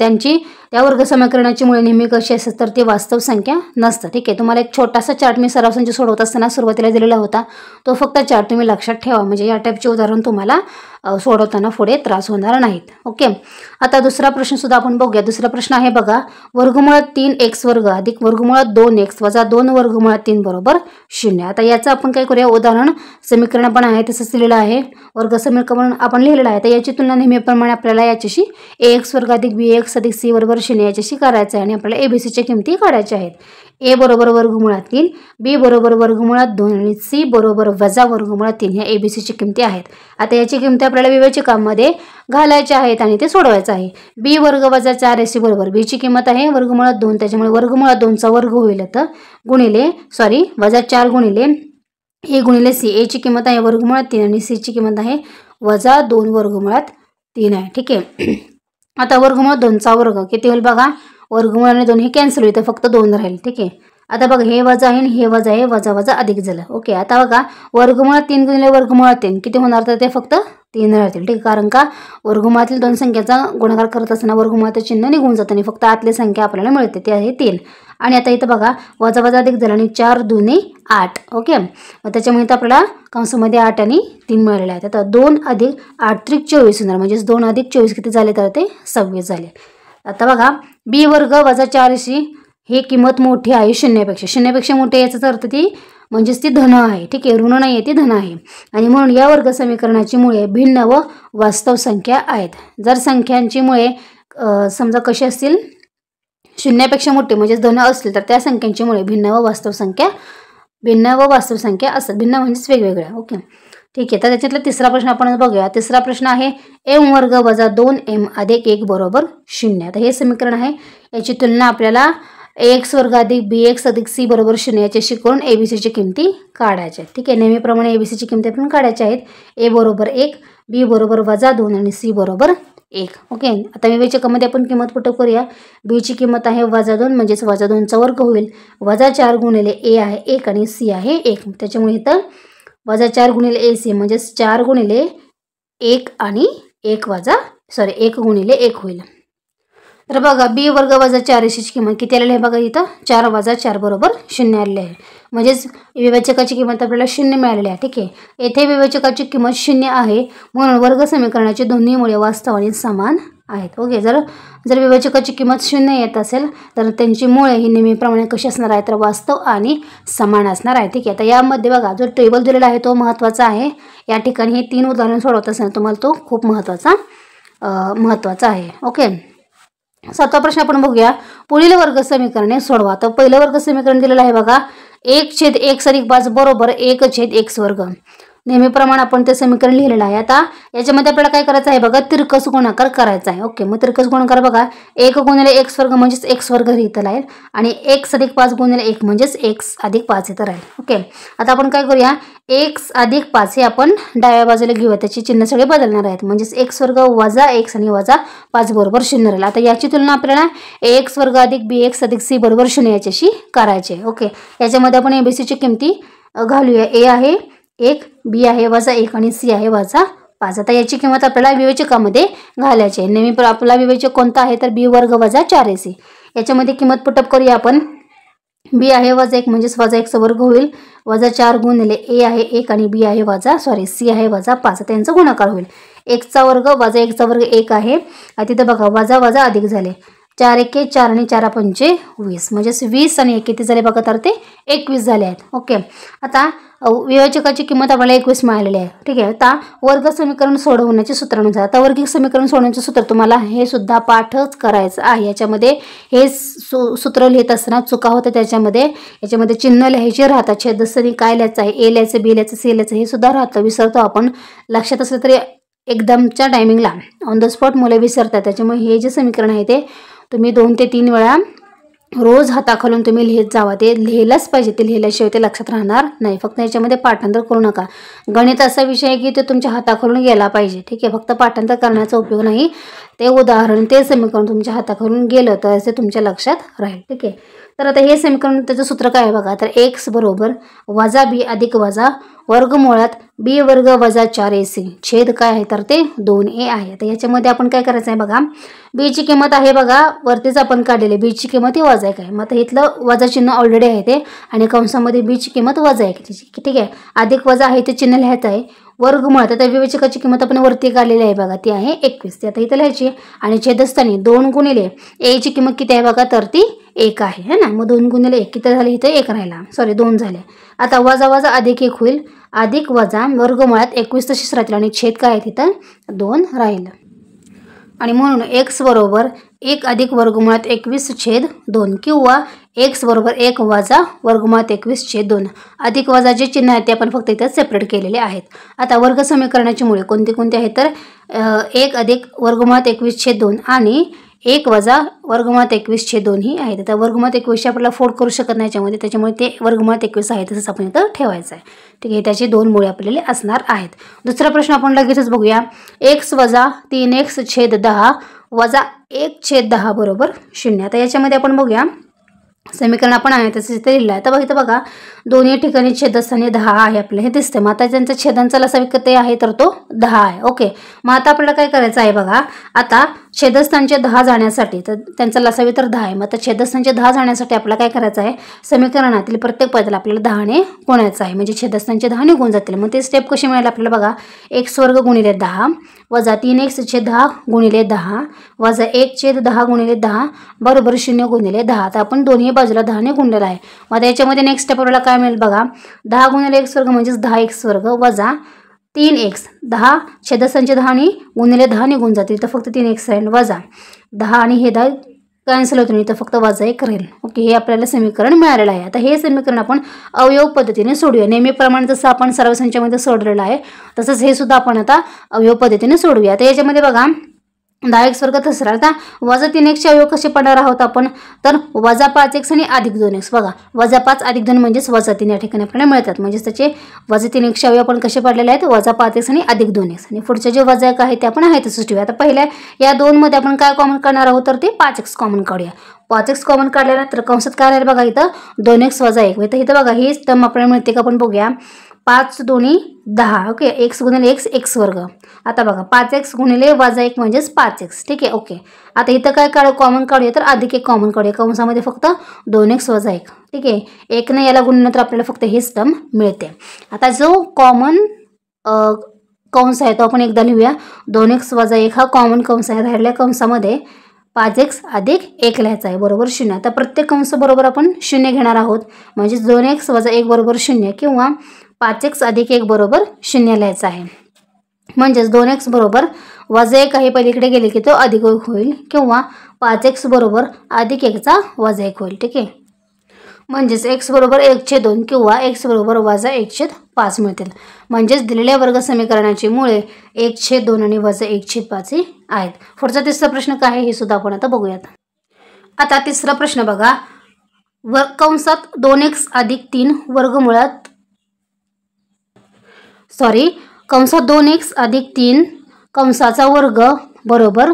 त्या वर्ग समीकरणाची मुळे नेहमी कशी असतात तर ती वास्तव संख्या नसतात. ठीक आहे, तुम्हाला एक छोटासा चार्ट मी सराव संच सोडवत असताना सुरुवातीला दिलेला होता, तो फक्त चार्ट तुम्ही लक्षात ठेवा, म्हणजे या टाईपचे उदाहरण तुम्हाला सोडवताना पुढे त्रास होणार नाहीत. ओके, आता दुसरा प्रश्न सुद्धा आपण बघूया. दुसरा प्रश्न आहे बघा, वर्गमुळात 3x वर्ग अधिक वर्गमुळात 2x वजा 2 वर्गमुळात 3 बरोबर 0. आता याचं आपण काय करूया, उदाहरण समीकरण पण आहे तसंच दिलेलं आहे, वर्ग समीकरण आपण लिहिलेलं आहे. तर याची तुलना नेहमीप्रमाणे आपल्याला याच्याशी ax वर्ग अधिक bx अधिक c बरोबर 0 याच्याशी करायचं आहे आणि आपल्याला abcच्या किमती काढायच्या आहेत. a बरोबर वर्गमुळात 3, b बरोबर वर्गमुळात 2 आणि c बरोबर वजा वर्गमुळात 3 ह्या abcची किमती आहेत. आता याची किमती आपल्याला विवेचकामध्ये घालायच्या आहेत आणि ते सोडवायचं आहे. b वर्ग वजा 4ac बरोबर b ची किंमत आहे वर्गमुळात 2, त्याच्यामुळे वर्गमुळात 2चा वर्ग होईल, तर वजा 4 गुणिले a गुणिले c, a ची किंमत आहे वर्गमुळात 3 आणि c ची किंमत आहे वजा 2 वर्गमुळात 3 आहे. ठीक आहे, आता वर्गमुळात 2चा वर्ग किती होईल बघा, वर्गमुळाने 2 हे कॅन्सल होईल, तर फक्त 2 राहील. ठीक आहे, आता बघा हे वजा आहे हे वजा आहे, वजा वजा अधिक झालं. ओके, आता बघा वर्गमुळात 3 गुणिले वर्गमुळात 3 किती होणार, तर ते फक्त 3 राहतील. ठीक आहे, कारण का वर्गमुळातील 2 संख्याचा गुणाकार करत असताना वर्गमुळाचं चिन्ह निघून जातं आणि फक्त आतली संख्या आपल्याला मिळते, ते आहे 3. आणि आता इथं बघा वजा वजा अधिक झालं आणि 4 2 8. ओके, मग त्याच्यामुळे इथं आपल्याला कंसामध्ये 8 आणि 3 मिळालेले आहेत. आता 2 अधिक 8 त्रिक 24 होणार, म्हणजेच 2 अधिक 24 किती झाले, तर ते 26 झाले. आता बघा b वर्ग वजा 4ac ही किंमत मोठी आहे शून्यापेक्षा मोठी, याचाच अर्थ ती म्हणजेच ती धन आहे. ठीक आहे, ऋण नाही आहे, ती धन आहे आणि म्हणून या वर्ग समीकरणाची मुळे भिन्न व वास्तव संख्या आहेत. जर संख्यांची मुळे समजा कशी असतील, शून्यापेक्षा मोठी म्हणजेच धन असतील, तर त्या संख्यांची मुळे भिन्न व वास्तव संख्या असतात. भिन्न म्हणजेच वेगवेगळ्या. ओके, ठीक आहे, तर त्याच्यातला तिसरा प्रश्न आपण बघूया. तिसरा प्रश्न आहे m वर्ग वजा 2m अधिक 1 बरोबर 0. आता हे समीकरण आहे, याची तुलना आपल्याला ax वर्ग अधिक bx अधिक c बरोबर 0 याच्याशी करून abcची किमती काढायच्या आहेत. ठीक आहे, नेहमीप्रमाणे abcची किमती पण काढायच्या आहेत. a बरोबर 1, b बरोबर वजा 2 आणि c बरोबर 1. ओके, आता विवेचकामध्ये आपण किंमत पुटअप करूया. b ची किंमत आहे वजा 2, म्हणजेच वजा 2चा वर्ग होईल, वजा 4 गुणिले a आहे 1 आणि c आहे 1, त्याच्यामुळे इथं वजा 4 गुणिले ac म्हणजेच 4 गुणिले 1 आणि 1 गुणिले 1 होईल. तर बघा b वर्ग वजा 4ac ची किंमत किती आलेली आहे बघा, इथं 4 वजा 4 बरोबर 0 आलेली आहे, म्हणजेच विवेचकाची किंमत आपल्याला 0 मिळालेली आहे. ठीक आहे, येथे विवेचकाची किंमत 0 आहे, म्हणून वर्ग समीकरणाची दोन्ही मुळे वास्तव आणि समान आहेत. ओके, जर विवेचकाची किंमत 0 येत असेल तर त्यांची मुळे ही नेहमीप्रमाणे कशी असणार आहे, तर वास्तव आणि समान असणार आहे. ठीक आहे, आता यामध्ये बघा जो टेबल दिलेला आहे तो महत्त्वाचा आहे. या ठिकाणी हे 3 उदाहरण सोडवत असताना तुम्हाला तो खूप महत्त्वाचा आहे. ओके, 7वा प्रश्न आपण बघूया. पुढील वर्ग समीकरणे सोडवा. तर पहिलं वर्ग समीकरण दिलेलं आहे बघा, 1/x अधिक 5 बरोबर 1/x वर्ग. नेहमीप्रमाणे आपण ते समीकरण लिहिलेलं आहे. आता याच्यामध्ये आपल्याला काय करायचं आहे बघा, तिरकस गुणाकार करायचा आहे. ओके, मग तिरकस गुणाकार बघा 1 गुणिले x वर्ग म्हणजेच x वर्ग इथं राहील आणि x अधिक 5 गुणिले 1 म्हणजेच x अधिक 5 इथं राहील. ओके, आता आपण काय करूया, x अधिक 5 हे आपण डाव्या बाजूला घेऊया, त्याची चिन्ह सगळे बदलणार आहेत, म्हणजेच x वर्ग वजा x आणि वजा 5 बरोबर 0 राहील. आता याची तुलना आपल्याला ax वर्ग अधिक bx अधिक c बरोबर 0 याच्याशी करायचे. ओके, याच्यामध्ये आपण abcची किमती घालूया. a आहे 1, b आहे वजा 1 आणि c आहे वजा 5. आता याची किंमत आपल्याला विवेचकामध्ये घालायची आहे. नेहमी आपला विवेचक कोणता आहे, तर b वर्ग वजा 4ac. याच्यामध्ये किंमत पुटअप करूया आपण. b आहे वजा 1 म्हणजेच वजा 1चा वर्ग होईल, वजा 4 गुणिले a आहे 1 आणि b आहे c आहे वजा 5. त्यांचा गुणाकार होईल. 1चा वर्ग वजा 1चा वर्ग 1 आहे, तिथं बघा वजा वजा अधिक झाले, 4 1 4 आणि 4 5 20, म्हणजेच 20 आणि 1 किती झाले बघा, तर ते 21 झाले आहेत. ओके, आता विवेचकाची किंमत आपल्याला 21 मिळालेली आहे. ठीक आहे, आता वर्ग समीकरण सोडवण्याचे सूत्रानुसार, आता वर्गिक समीकरण सोडवण्याचे सूत्र तुम्हाला हे सुद्धा पाठच करायचं आहे. याच्यामध्ये हे सूत्र लिहित असताना चुका होतं, याच्यामध्ये चिन्ह लिहायचे राहतात, छेदस्थानी काय लिहायचं आहे, ए लिहायचं, बी लिहायचं, सी लिहायचं, हे सुद्धा राहतं, विसरतो आपण. लक्षात असलं तरी एकदमच्या टायमिंगला ऑन द स्पॉट मुले विसरतात, त्याच्यामुळे हे जे समीकरण आहे ते तुम्ही 2 ते 3 वेळा रोज हाताखालून तुम्ही लिहित जावा. ते लिहिलंच पाहिजे, ते लिहिल्याशिवाय ते लक्षात राहणार नाही. फक्त याच्यामध्ये पाठांतर करू नका. गणित असा विषय आहे की तो तुमच्या हाताखालून गेला पाहिजे. ठीक आहे, फक्त पाठांतर करण्याचा उपयोग नाही, ते उदाहरण ते समीकरण तुमच्या हाताखालून गेलं तर ते तुमच्या लक्षात राहील. ठीक आहे. तर आता हे समीकरण त्याचं सूत्र काय आहे बघा. तर x बरोबर वजा बी अधिक वजा वर्गमुळात बी वर्ग वजा 4ac छेद काय आहे तर ते 2a आहे. तर याच्यामध्ये आपण काय करायचं आहे बघा. बीची किंमत आहे बघा वरतीच आपण काढलेली बीची किंमत ही वजा 1 आहे. मग आता इथलं वजा चिन्ह ऑलरेडी आहे ते आणि कंसामध्ये बीची किंमत वजा 1 त्याची. ठीक आहे. अधिक वजा आहे ते चिन्ह लिहायचं आहे. वर्गमुळात आता विवेचकाची किंमत आपण वरती काढलेली आहे बघा ती आहे 21. ती आता इथं लिहायची आणि छेदस्थानी 2 गुणिले a ची किंमत किती आहे बघा तर ती 1 आहे है ना. मग 2 गुणिले 1 किती झाले इथं 1 राहिला सॉरी 2 झाले. आता वजा वजा अधिक 1 होईल अधिक वजा वर्गमुळात 21 तशीच राहतील आणि छेद काय आहे तिथं 2 राहिलं आणि म्हणून x बरोबर 1 अधिक वर्गमुळात 21 छेद 2 किंवा x बरोबर 1 वजा वर्गमुळात 21 छेद 2 अधिक वजा जे चिन्ह आहे ते आपण फक्त इथं सेपरेट केलेले आहेत. आता वर्ग समीकरणाची मुळे कोणती कोणती आहेत तर 1 अधिक वर्गमुळात 21 छेद 2 आणि 1 वजा वर्गमुळात 21 छेद 2 ही आहेत. आता वर्गमुळात 21 आपल्याला फोड करू शकत नाही याच्यामध्ये त्याच्यामुळे ते वर्गमुळात 21 आहे तसंच आपण इथं ठेवायचं आहे. ठीक आहे. त्याचे 2 मुळे आपल्याला असणार आहेत. दुसरा प्रश्न आपण लगेचच बघूया. x वजा 3x छेद 10 वजा 1 छेद 10 बरोबर 0. आता याच्यामध्ये आपण बघूया समीकरण आपण आहे तसं इथे लिहिलं आहे. तर बघा इथं बघा दोन्ही ठिकाणी छेदस्थानी 10 आहे आपल्याला हे दिसते. मग आता त्यांचा छेदांचा लसा किती आहे तर तो 10 आहे. ओके. मग आता आपल्याला काय करायचं आहे बघा. आता छेदस्थानचे 10 जाण्यासाठी तर त्यांचा लसावी तर 10 आहे. मग आता छेदस्थानचे 10 जाण्यासाठी आपल्याला काय करायचं आहे समीकरणातील प्रत्येक पदाला आपल्याला 10ने गुणायचं आहे म्हणजे छेदस्थानचे 10 निघून जातील. मग ते स्टेप कशी मिळेल आपल्याला बघा. x वर्ग गुणिले 10 वजा 3x छेद 10 गुणिले 10 वजा 1 छेद 10 गुणिले 10 बरोबर 0 गुणिले 10. तर आपण दोन्ही बाजूला 10ने गुणलेला आहे. मग याच्यामध्ये नेक्स्ट स्टेप आपल्याला काय मिळेल बघा. 10 गुणिले x वर्ग म्हणजेच 10x वर्ग वजा 3x 10 छेदस्थानचे 10 गुणिले 10 निघून जातील तर फक्त 3x राहील वजा 10 आणि हे 10 कॅन्सल होतो नाही तर फक्त वजा 1 राहील. ओके. हे आपल्याला समीकरण मिळालेलं आहे. आता हे समीकरण आपण अवयव पद्धतीने सोडूया. नेहमीप्रमाणे जसं आपण सर्व संचामध्ये सोडलेलं आहे तसंच हे सुद्धा आपण आता अवयव पद्धतीने सोडूया. तर याच्यामध्ये बघा 10x वर्ग तसं राहिला. आता वजा 3x चे अवयव कसे पडणार आहोत आपण तर वजा 5x आणि अधिक 2x बघा वजा 5 अधिक 2 म्हणजेच वजा 3 या ठिकाणी आपल्याला मिळतात म्हणजेच त्याचे वजा 3x चे अवयव आपण कसे पडलेले आहेत वजा 5x आणि अधिक 2x आणि पुढचे जे वजा 1 आहे ते आपण आहे तसंच ठेवूया. आता पहिल्या या 2 मध्ये आपण काय कॉमन करणार आहोत तर ते 5x कॉमन काढूया. 5x कॉमन काढलेला तर कंसात काय राहील बघा इथं 2x वजा 1 तर इथं बघा ही टर्म आपल्याला मिळते का आपण बघूया. 5 दोन्ही 10 ओके. x गुणिले x वर्ग. आता बघा 5x गुणिले वजा 1 म्हणजेच 5x. ठीक आहे. ओके. आता इथं काय काढू कॉमन काढूया तर अधिक 1 कॉमन काढूया कंसामध्ये फक्त 2x वजा 1. ठीक आहे. 1 ने याला गुणल्यानंतर आपल्याला फक्त हेच टर्म मिळते. आता जो कॉमन कंस आहे तो आपण एकदा लिहूया. 2x वजा 1 हा कॉमन कंस आहे. राहिलेल्या कंसामध्ये 5x अधिक 1 लिहायचा आहे बरोबर 0. आता प्रत्येक कंस बरोबर आपण 0 घेणार आहोत म्हणजे 2x वजा 1 बरोबर 0 किंवा 5x अधिक 1 बरोबर 0 लिहायचा आहे. म्हणजेच 2x बरोबर वजा 1 आहे पलीकडे गेले की तो अधिक 1 होईल किंवा 5x बरोबर अधिक 1चा वजा 1 होईल. ठीक आहे. म्हणजेच x बरोबर 1/2 किंवा x बरोबर वजा 1/5 मिळतील. म्हणजेच दिलेल्या वर्ग समीकरणाची मुळे 1/2 आणि वजा 1/5 ही आहेत. पुढचा तिसरा प्रश्न काय आहे हे सुद्धा आपण आता बघूयात. आता तिसरा प्रश्न बघा. कंसात 2x अधिक 3 वर्गमुळात कंसात 2x अधिक 3 कंसाचा वर्ग बरोबर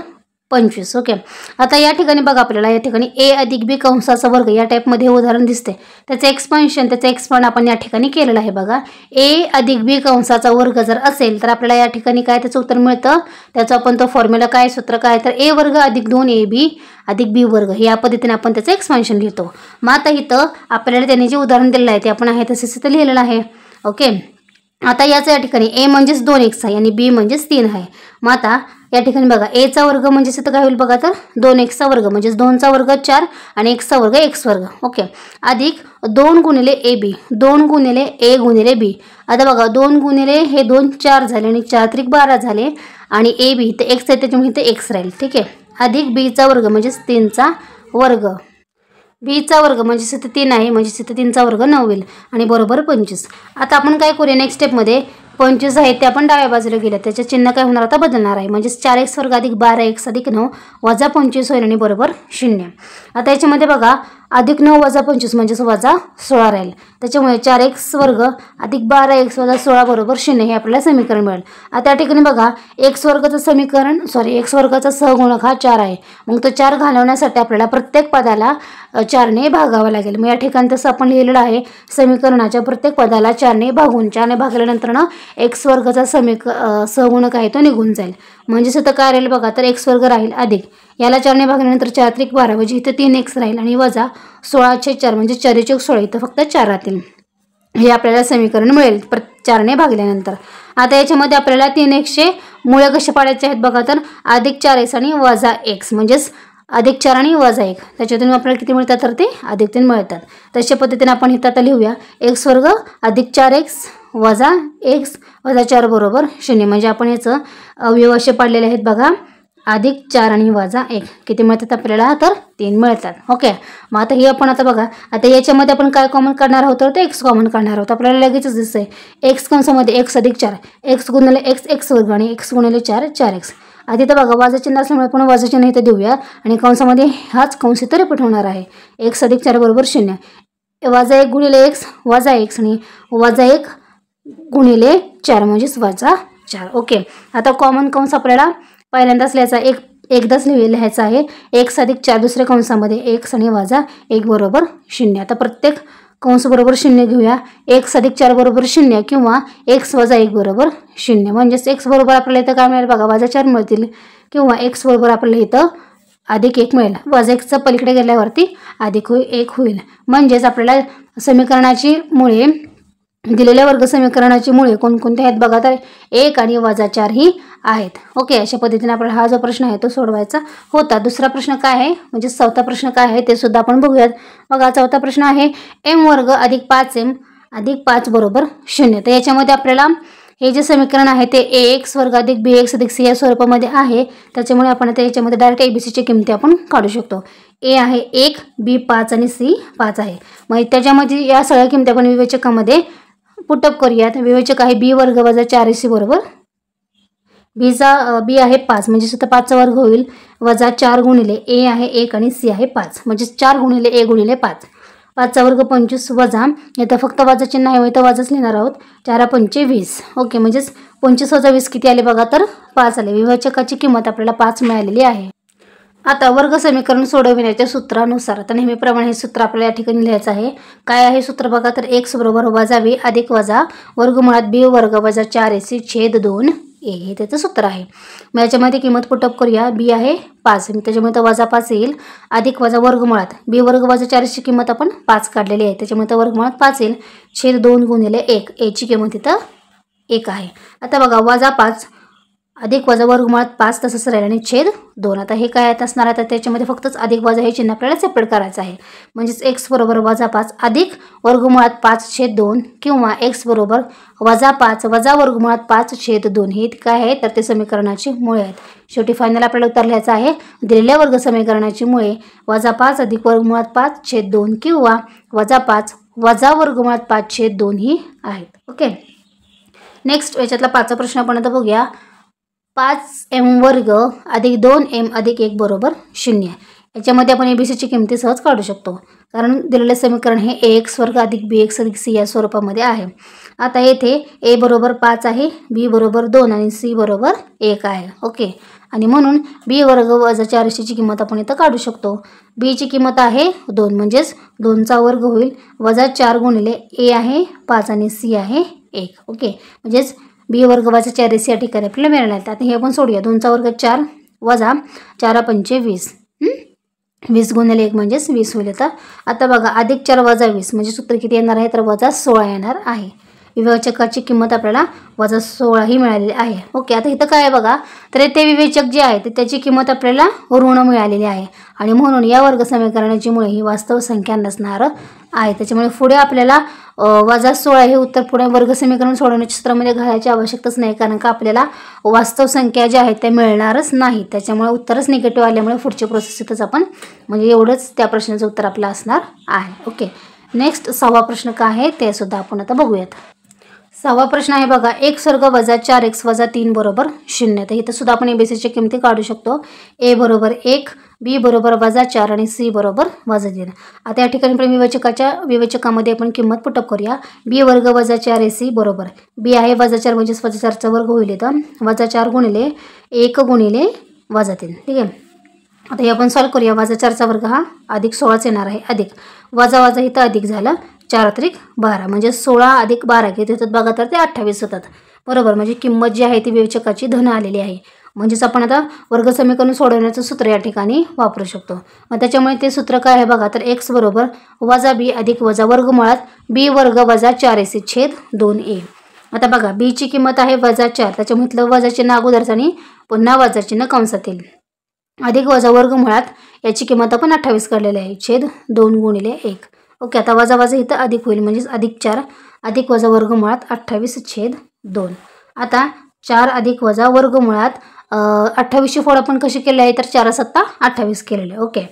25. ओके. आता या ठिकाणी बघा आपल्याला या ठिकाणी a अधिक b कंसाचा वर्ग या टाईपमध्ये उदाहरण दिसते. त्याचं एक्सपान्शन त्याचं एक्सपांड आपण या ठिकाणी केलेलं आहे बघा. a अधिक b कंसाचा वर्ग जर असेल तर आपल्याला या ठिकाणी काय त्याचं उत्तर मिळतं त्याचं आपण तो फॉर्म्युला काय सूत्र काय तर a वर्ग अधिक 2ab अधिक b वर्ग या पद्धतीने आपण त्याचं एक्सपान्शन लिहितो. मग आता इथं आपल्याला त्यांनी जे उदाहरण दिलेलं आहे ते आपण आहे तसेच इथं लिहिलेलं आहे. ओके. आता याचं या ठिकाणी a म्हणजेच 2x आहे आणि b म्हणजेच 3 आहे. मग आता या ठिकाणी बघा a चा वर्ग म्हणजेच इथं काय होईल बघा तर 2x चा वर्ग म्हणजेच 2 चा वर्ग 4 आणि x चा वर्ग x वर्ग. ओके. अधिक 2 गुणिले ab 2 गुणिले a गुणिले b. आता बघा 2 गुणिले हे 2 4 झाले आणि 4 त्रिक 12 झाले आणि ab ते x आहे त्याच्यामुळे इथे x राहील. ठीक आहे. अधिक b चा वर्ग म्हणजेच 3 चा वर्ग b चा वर्ग म्हणजेच इथे 3 आहे म्हणजेच इथे 3 चा वर्ग 9 होईल आणि बरोबर 25. आता आपण काय करूया नेक्स्ट स्टेपमध्ये 25 आहे ते आपण डाव्या बाजूला गेले त्याचे चिन्ह काय होणार आता बदलणार आहे म्हणजेच 4x वर्ग अधिक 12x अधिक 9 वजा 25 होईल आणि बरोबर 0. आता याच्यामध्ये बघा अधिक 9 वजा 25 म्हणजेच वजा 16 राहील. त्याच्यामुळे 4x वर्ग अधिक 12x वजा 16 बरोबर 0 हे आपल्याला समीकरण मिळेल. आता या ठिकाणी बघा x वर्गाचं समीकरण x वर्गाचा सहगुणक हा 4 आहे. मग तो 4 घालवण्यासाठी आपल्याला प्रत्येक पदाला 4 ने भागावं लागेल. मग या ठिकाणी तसं आपण लिहिलेलं आहे समीकरणाच्या प्रत्येक पदाला 4 ने भागून 4 ने भागल्यानंतर ना x वर्गाचा सहगुणक आहे तो निघून जाईल. म्हणजेच आता काय राहील बघा तर x वर्ग राहील अधिक याला 4 ने भागल्यानंतर 4 त्रिक 12 म्हणजे इथं 3x राहील आणि वजा 16/4 म्हणजे 4×16 इथं फक्त 4 राहतील. हे आपल्याला समीकरण मिळेल 4 ने भागल्यानंतर. आता याच्यामध्ये आपल्याला 3x मुळे कसे पाडायचे आहेत बघा तर अधिक 4x आणि वजा x म्हणजेच अधिक 4 आणि वजा 1 त्याच्यातून आपल्याला किती मिळतात तर ते अधिक 3 मिळतात. तशा पद्धतीने आपण इथं आता लिहूया x वर्ग अधिक 4x वजा x वजा 4 बरोबर 0 म्हणजे आपण याचं अवयव असे पाडलेले आहेत बघा अधिक 4 आणि वजा 1 किती मिळतात आपल्याला तर 3 मिळतात. ओके मग आता हे आपण आता बघा आता याच्यामध्ये आपण काय कॉमन काढणार आहोत तर ते x कॉमन काढणार आहोत. आपल्याला लगेचच दिसतंय x कंसामध्ये x अधिक 4 x गुणिले x x वर्ग आणि x गुणिले 4 4x. आधी तर बघा वजा चिन्ह असल्यामुळे आपण वजा चिन्ह इथं देऊया आणि कंसामध्ये हाच कंस इथं रिपीट होणार आहे. x अधिक 4 बरोबर 0 वजा 1 गुणिले x वजा x आणि वजा 1 गुणिले 4 म्हणजेच वजा 4. ओके आता कॉमन कंस आपल्याला पहिल्यांदाच लिहायचा एकदाच लिहायचा आहे x अधिक 4 दुसऱ्या कंसामध्ये x आणि वजा 1 बरोबर 0. आता प्रत्येक कंस बरोबर 0 घेऊया x अधिक 4 बरोबर 0 किंवा x वजा 1 बरोबर 0 म्हणजेच x बरोबर आपल्याला इथं काय मिळेल बघा वजा 4 मिळतील किंवा x बरोबर आपल्याला इथं अधिक 1 मिळेल. वजा 1चं पलीकडे गेल्यावरती अधिक 1 होईल. म्हणजेच आपल्याला समीकरणाची मुळे दिलेल्या वर्ग समीकरणाची मुळे कोणकोणते आहेत बघा तर 1 आणि वजा 4 ही आहेत. ओके अशा पद्धतीने आपल्याला हा जो प्रश्न आहे तो सोडवायचा होता. दुसरा प्रश्न काय आहे म्हणजे चौथा प्रश्न काय आहे ते सुद्धा आपण बघूयात. बघा चौथा प्रश्न आहे m वर्ग अधिक 5m अधिक 5 बरोबर 0. तर याच्यामध्ये आपल्याला हे जे समीकरण आहे ते ax वर्ग अधिक bx अधिक c या स्वरूपामध्ये आहे. त्याच्यामुळे आपण आता याच्यामध्ये डायरेक्ट abcची किमती आपण काढू शकतो. a आहे 1 b 5 आणि c 5 आहे. मग त्याच्यामध्ये या सगळ्या किमती आपण विवेचकामध्ये पुटअप करूयात. विवेचक आहे b वर्ग वजा 4ac बरोबर b आहे 5 म्हणजे सुद्धा 5चा वर्ग होईल वजा 4 गुणिले a आहे 1 आणि c आहे 5 म्हणजे 4 गुणिले a गुणिले 5 5चा वर्ग 25 वजा इथं फक्त वजा चिन्ह आहे इथं वजाच लिहिणार आहोत 4 5 20. ओके म्हणजेच 25 वजा 20 किती आले बघा तर 5 आले. विवेचकाची किंमत आपल्याला 5 मिळालेली आहे. आता वर्ग समीकरण सोडविण्याच्या सूत्रानुसार आता नेहमीप्रमाणे हे सूत्र आपल्याला या ठिकाणी लिहायचं आहे. काय आहे सूत्र बघा तर x बरोबर वजा b अधिक वजा वर्गमुळात b वर्ग वजा 4ac छेद 2a हे त्याचं सूत्र आहे. मग याच्यामध्ये किंमत पुटअप करूया. b आहे 5 त्याच्यामुळे वजा 5 येईल अधिक वजा वर्गमुळात b वर्ग वजा 4ची किंमत आपण 5 काढलेली आहे त्याच्यामुळे वर्गमुळात 5 येईल छेद 2 गुणिले 1 a ची किंमत इथं 1 आहे. आता बघा वजा 5 अधिक वजा वर्गमुळात 5 तसंच राहील आणि छेद 2. आता हे काय असणार आहे तर त्याच्यामध्ये फक्तच अधिक वजा हे चिन्ह आपल्याला सेपरेट करायचं आहे. म्हणजेच x बरोबर वजा 5 अधिक वर्गमुळात 5 छेद 2 किंवा x बरोबर वजा 5 वजा वर्गमुळात 5 छेद 2 हे काय आहे तर ते समीकरणाची मुळे आहेत. शेवटी फायनल आपल्याला उत्तर लिहायचं आहे दिलेल्या वर्ग समीकरणाची मुळे वजा 5 अधिक वर्गमुळात 5 छेद 2 किंवा वजा 5 वजा वर्गमुळात 5 छेद 2 ही आहेत. ओके नेक्स्ट याच्यातला 5चा प्रश्न आपण आता बघूया. 5m वर्ग अधिक 2m अधिक 1 बरोबर 0. याच्यामध्ये आपण abcची किमती सहज काढू शकतो कारण दिलेले समीकरण हे ax वर्ग अधिक bx अधिक c या स्वरूपामध्ये आहे. आता येथे a बरोबर 5 आहे b बरोबर 2 आणि c बरोबर 1 आहे. ओके आणि म्हणून b वर्ग वजा 4ac ची किंमत आपण इथं काढू शकतो. b ची किंमत आहे 2 म्हणजेच 2चा वर्ग होईल वजा 4 गुणिले a आहे 5 आणि c आहे 1. ओके म्हणजेच b वर्ग वजा 4ac या ठिकाणी आपल्याला मिळाला. आता हे आपण सोडूया 2चा वर्ग 4 वजा 4 5 20 20 गुणिले 1 म्हणजेच 20 होईल. आता बघा अधिक 4 वजा 20 म्हणजे सूत्र किती येणार आहे तर वजा 16 येणार आहे. विवेचकाची किंमत आपल्याला वजा 16 ही मिळालेली आहे. ओके आता इथं काय आहे बघा तर ते विवेचक जे आहे त्याची किंमत आपल्याला ऋण मिळालेली आहे आणि म्हणून या वर्ग समीकरणाची मुळे ही वास्तव संख्या नसणार आहे. त्याच्यामुळे पुढे आपल्याला वजा 16 हे उत्तर पुढे वर्ग समीकरण सोडवण्याच्या सूत्रामध्ये घालायची आवश्यकताच नाही कारण का आपल्याला वास्तव संख्या ज्या आहेत त्या मिळणारच नाही. त्याच्यामुळे उत्तरच निगेटिव्ह आल्यामुळे पुढची प्रोसेस इथंच आपण म्हणजे एवढंच त्या प्रश्नाचं उत्तर आपलं असणार आहे. ओके नेक्स्ट 6वा प्रश्न काय आहे ते सुद्धा आपण आता बघूयात. 6वा प्रश्न आहे बघा, x वर्ग वजा 4x वजा 3 बरोबर 0. तर इथं सुद्धा आपण ABCच्या किमती काढू शकतो. A बरोबर 1, B बरोबर वजा 4 आणि C बरोबर वजा 3. आता या ठिकाणी आपण विवेचकामध्ये आपण किंमत पुटअप करूया. B वर्ग वजा 4AC बरोबर B आहे वजा 4 म्हणजेच वजा 4चा वर्ग होईल. इथं वजा 4 गुणिले 1 गुणिले वजा 3. ठीक आहे. आता हे आपण सॉल्व करूया. वजा 4चा वर्ग हा अधिक 16च येणार आहे. अधिक वजा वजा इथं अधिक झालं. 4 त्रिक 12 म्हणजे 16 अधिक 12 घेत होतात बघा, तर ते 28 होतात बरोबर. म्हणजे किंमत जी आहे ती विवेचकाची धन आलेली आहे. म्हणजेच आपण आता वर्ग समीकरण सोडवण्याचं सूत्र या ठिकाणी वापरू शकतो. मग त्याच्यामुळे ते सूत्र काय आहे बघा, तर x बरोबर वजा b अधिक वजा वर्गमुळात b वर्ग वजा 4ac छेद 2a. आता बघा b ची किंमत आहे वजा 4, त्याच्यामुळे वजा चिन्ह अगोदरच आणि पुन्हा वजा चिन्ह कंसात येईल. अधिक वजा वर्गमुळात याची किंमत आपण 28 काढलेली आहे छेद 2 गुणिले 1. ओके. आता वजा वजा इथं अधिक होईल म्हणजेच अधिक 4 अधिक वजा वर्गमुळात 28 छेद 2. आता 4 अधिक वजा वर्गमुळात 28ची फोड आपण कशी केली आहे, तर 4 7 28 केलेले. ओके.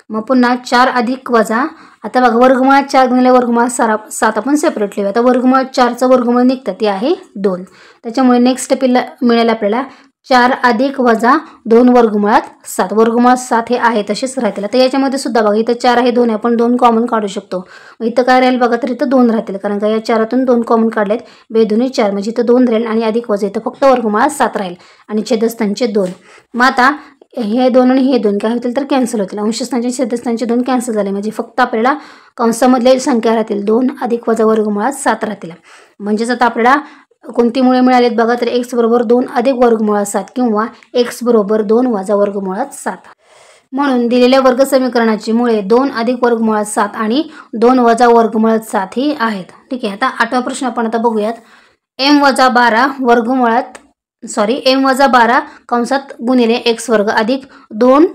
मग पुन्हा 4 अधिक वजा, आता बघा वर्गमुळात 4 गुणिले वर्गमुळात 7 आपण सेपरेट लिहूया. आता वर्गमुळात 4चं वर्गमूळ निघतं ते आहे 2. त्याच्यामुळे नेक्स्ट स्टेपला मिळेल आपल्याला 4 अधिक वजा 2 वर्गमुळात 7. वर्गमुळात 7 हे आहे तसेच राहतील. तर याच्यामध्ये सुद्धा बघा इथं 4 आहे 2 आहे, आपण 2 कॉमन काढू शकतो. इथं काय राहील बघा, तर इथं 2 राहतील कारण का या 4तून 2 कॉमन काढलेत. 2 दुनी 4 म्हणजे इथं 2 राहील आणि अधिक वजा इथं फक्त वर्गमुळात 7 राहील आणि छेदस्थानचे 2. मग आता हे 2 आणि हे 2 काय होतील तर कॅन्सल होतील. अंशस्थानचे छेदस्थानचे 2 कॅन्सल झाले म्हणजे फक्त आपल्याला कंसामधले संख्या राहतील 2 अधिक वजा वर्गमुळात 7 राहतील. म्हणजेच आता आपल्याला कोणती मुळे मिळालेत बघा, तर x बरोबर 2 अधिक वर्गमुळात 7 किंवा x बरोबर 2 वजा वर्गमुळात 7. म्हणून दिलेल्या वर्ग समीकरणाची मुळे 2 अधिक वर्गमुळात 7 आणि 2 वजा वर्गमुळात 7 ही आहेत. ठीक आहे. आता 8वा प्रश्न आपण आता बघूयात. m वजा 12 कंसात गुणिले x वर्ग अधिक 2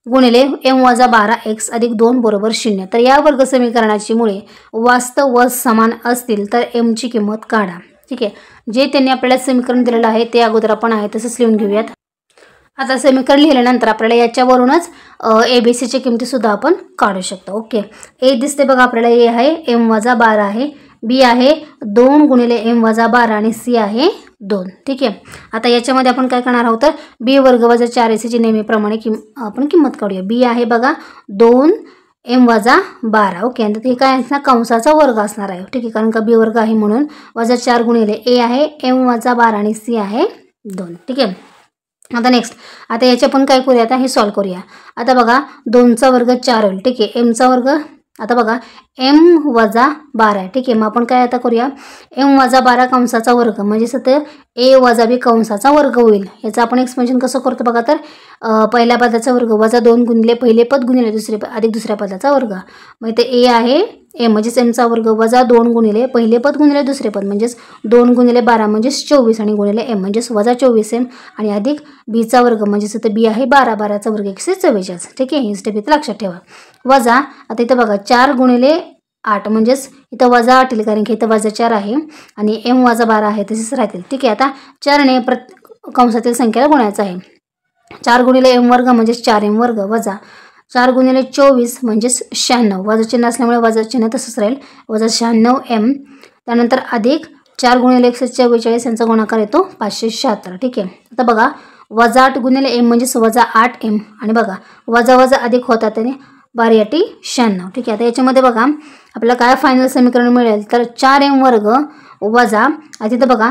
गुणिले m वजा 12x अधिक 2 बरोबर 0. तर या वर्ग समीकरणाची मुळे वास्तव व समान असतील तर m ची किंमत काढा. ठीक आहे. जे त्यांनी आपल्याला समीकरण दिलेलं आहे ते अगोदर आपण आहे तसंच लिहून घेऊयात. आता समीकरण लिहिल्यानंतर आपल्याला याच्यावरूनच ABCची किमतीसुद्धा आपण काढू शकतो. ओके. ए दिसते बघा आपल्याला, ए आहे m वजा 12 आहे, बी आहे 2 गुणिले m वजा 12 आणि सी आहे 2. ठीक आहे. आता याच्यामध्ये आपण काय करणार आहोत तर बी वर्ग वजा 4ac नेहमीप्रमाणे आपण किंमत काढूया. बी आहे बघा 2 m वजा 12. ओके. आणि हे काय असणार कंसाचा वर्ग असणार आहे. ठीक आहे. कारण का बी वर्ग आहे म्हणून वजा 4 गुणिले ए आहे m वजा 12 आणि सी आहे 2. ठीक आहे. आता नेक्स्ट आता याचे आपण काय करूया, आता हे सॉल्व करूया. आता बघा 2चा वर्ग 4 होईल. ठीक आहे. mचा वर्ग आता बघा m वजा 12 आहे. ठीक आहे. मग आपण काय आता करूया m वजा 12 कंसाचा वर्ग म्हणजेच तर a वजा b कंसाचा वर्ग होईल. याचं आपण एक्सपेन्शन कसं करतो बघा, तर पहिल्या पदाचा वर्ग वजा 2 गुणिले पहिले पद गुणिले दुसरे पद अधिक दुसऱ्या पदाचा वर्ग. मग इथे a आहे m म्हणजेच mचा वर्ग वजा 2 गुणिले पहिले पद गुणिले दुसरे पद म्हणजेच 2 गुणिले 12 म्हणजेच 24 आणि गुणिले m म्हणजेच वजा 24m आणि अधिक bचा वर्ग म्हणजेच इथे b आहे 12चा वर्ग 144. ठीक आहे. ही स्टेप इथं लक्षात ठेवा. वजा आता इथं बघा 4 गुणिले 8 म्हणजेच इथं वजा 8 येईल कारण की इथं वजा 4 आहे आणि m वजा 12 आहे तसेच राहतील. ठीक आहे. आता 4ने कंसातील संख्येला गुणायचं आहे. 4 गुणिले m वर्ग म्हणजेच 4m वर्ग वजा 4 गुणिले 24 म्हणजेच 96. वजा चिन्ह असल्यामुळे वजा चिन्ह तसंच राहील वजा 96m. त्यानंतर अधिक 4 गुणिले 144 यांचा गुणाकार येतो 576. ठीक आहे. आता बघा वजा 8 गुणिले m म्हणजेच वजा 8m आणि बघा वजा वजा अधिक होतात त्याने 12 96. ठीक आहे. आता याच्यामध्ये बघा आपल्याला काय फायनल समीकरण मिळेल तर 4m वर्ग वजा तिथं बघा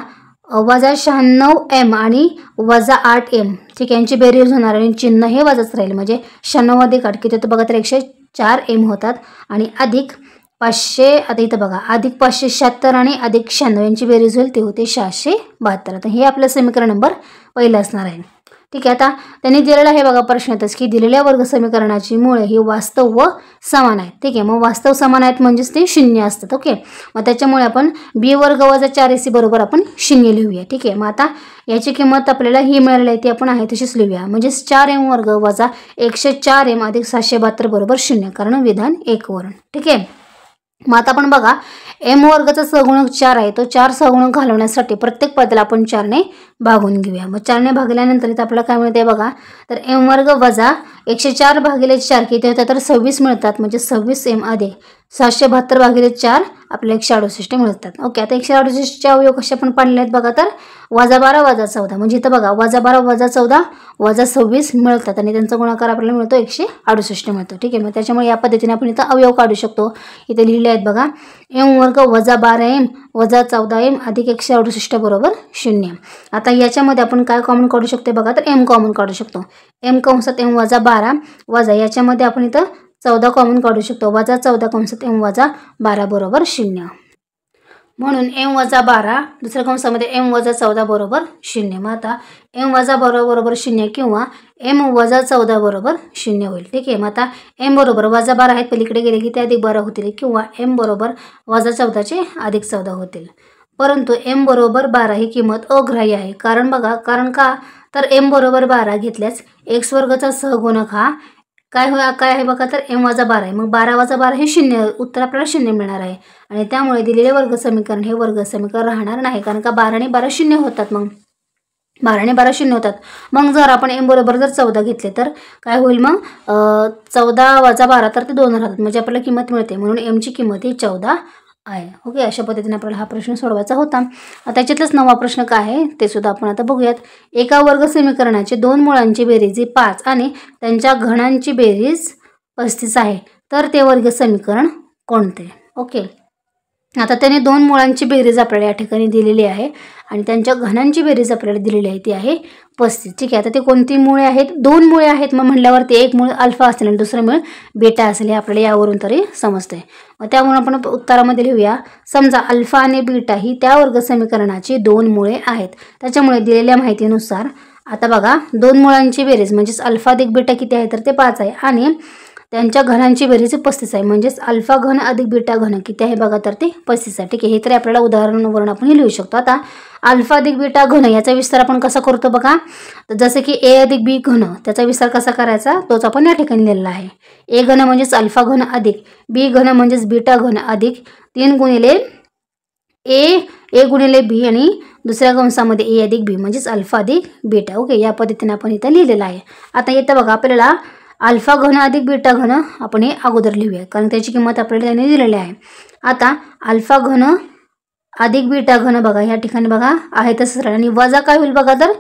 वजा 96m आणि वजा 8m. ठीक आहे. यांची बेरीज होणार आणि चिन्ह हे वजाच राहील म्हणजे 96 अधिक 8 किती होतं बघा तर 104m होतात आणि अधिक 500 आता इथं बघा अधिक 576 आणि अधिक 96 यांची बेरीज होईल ते होते 672. तर हे आपलं समीकरण नंबर 1 असणार आहे. ठीक आहे. आता त्यांनी दिलेलं आहे बघा प्रश्नातच की दिलेल्या वर्ग समीकरणाची मुळे ही वास्तव व समान आहेत. ठीक आहे. मग वास्तव समान आहेत म्हणजेच ते 0 असतात. ओके. मग त्याच्यामुळे आपण बी वर्ग वजा 4ac बरोबर आपण 0 लिहूया. ठीक आहे. मग आता याची किंमत आपल्याला ही मिळालेली आहे ती आपण आहे तशीच लिहूया म्हणजेच 4m वर्ग वजा 104m अधिक 772 बरोबर 0 कारण विधान 1 वरून. ठीक आहे. मग आता आपण बघा m वर्गाचा सहगुणक 4 आहे तो 4 सहगुणक घालवण्यासाठी प्रत्येक पदाला आपण 4ने भागून घेऊया. मग 4ने भागल्यानंतर इथं आपल्याला काय मिळते बघा तर m वर्ग वजा 104 भागिले 4 किती होतात तर 26 मिळतात म्हणजे 26m अधिक 772 भागिले 4 आपल्याला 168 मिळतात. ओके, आता 168चे अवयव कसे आपण पाडले आहेत बघा, तर -12 - 14 म्हणजे इथं बघा -12 - 14 -26 मिळतात आणि त्यांचा गुणाकार आपल्याला मिळतो 168 मिळतो. ठीक आहे, मग त्याच्यामुळे या पद्धतीने आपण इथं अवयव काढू शकतो. इथे लिहिले आहेत बघा, m वर्ग -12m - 14m अधिक 168 बरोबर 0. आता याच्यामध्ये आपण काय कॉमन काढू शकतो बघा, तर m कॉमन काढू शकतो. m कंसात m - 12 वजा याच्यामध्ये आपण इथं 14 कॉमन काढू शकतो. -14 कंसात m - 12 बरोबर 0. म्हणून m - 12 दुसऱ्या कंसामध्ये m - 14 बरोबर 0. मग आता m - 12 बरोबर 0 किंवा m - 14 बरोबर 0 होईल. ठीक आहे, मग आता m बरोबर -12 आहेत, पलीकडे गेले की ते अधिक 12 होतील किंवा m बरोबर -14चे अधिक 14 होतील. परंतु m बरोबर 12 ही किंमत अग्राह्य आहे. कारण बघा, कारण का, तर m बरोबर 12 घेतल्यास x वर्गचा सहगुणक हा काय आहे बघा, तर m - 12 आहे. मग 12 - 12 हे 0, उत्तर आपल्याला 0 मिळणार आहे आणि त्यामुळे दिलेले वर्ग समीकरण हे वर्ग समीकरण राहणार नाही. कारण का 12 आणि 12 0 होतात. मग 12 आणि 12 0 होतात. मग जर आपण m बरोबर जर 14 घेतले तर काय होईल, मग 14 - 12 तर ते 2 राहतात, म्हणजे आपल्याला किंमत मिळते. म्हणून m ची किंमत ही 14 आहे. ओके, अशा पद्धतीने आपल्याला हा प्रश्न सोडवायचा होता. त्याच्यातलाच 9वा प्रश्न काय आहे ते सुद्धा आपण आता बघूयात. एका वर्ग समीकरणाचे 2 मुळांची बेरीज ही 5 आणि त्यांच्या घनांची बेरीज 35 आहे, तर ते वर्ग समीकरण कोणते? ओके, आता त्याने 2 मुळांची बेरीज आपल्याला या ठिकाणी दिलेली आहे आणि त्यांच्या घनांची बेरीज आपल्याला दिलेली आहे ती आहे 35. ठीक आहे, आता ते कोणती मुळे आहेत? 2 मुळे आहेत. मग म्हटल्यावरती एक मूळ अल्फा असेल आणि दुसरं मूळ बेटा असेल, हे आपल्याला यावरून तरी समजते. मग त्यामुळे आपण उत्तरामध्ये लिहूया, समजा अल्फा आणि बीटा ही त्या वर्ग समीकरणाची 2 मुळे आहेत. त्याच्यामुळे दिलेल्या माहितीनुसार आता बघा, 2 मुळांची बेरीज म्हणजेच अल्फा अधिक बीटा किती आहे, तर ते 5 आहे आणि त्यांच्या घनांची बेरीज 35 आहे. म्हणजेच अल्फा घन अधिक बीटा घन किती आहे बघा, तर ते 35 आहे. ठीक आहे, हे तरी आपल्याला उदाहरणावरून आपण लिहू शकतो. आता अल्फा अधिक बीटा घन याचा विस्तार आपण कसा करतो बघा, तर जसं की a अधिक b घन त्याचा विस्तार कसा करायचा तोच आपण या ठिकाणी लिहिलेला आहे. a घन म्हणजेच अल्फा घन अधिक b घन म्हणजेच बीटा घन अधिक 3 गुणिले a गुणिले b आणि दुसऱ्या कंसामध्ये a अधिक b म्हणजेच अल्फा अधिक बीटा. ओके, या पद्धतीने आपण इथं लिहिलेलं आहे. आता येतं बघा, आपल्याला अल्फा घन अधिक बीटा घन आपण हे अगोदर लिहूया, कारण त्याची किंमत आपल्याला त्याने दिलेली आहे. आता अल्फा घन अधिक बीटा घन बघा, या ठिकाणी बघा आहे तसंच राहील आणि वजा काय होईल बघा, तर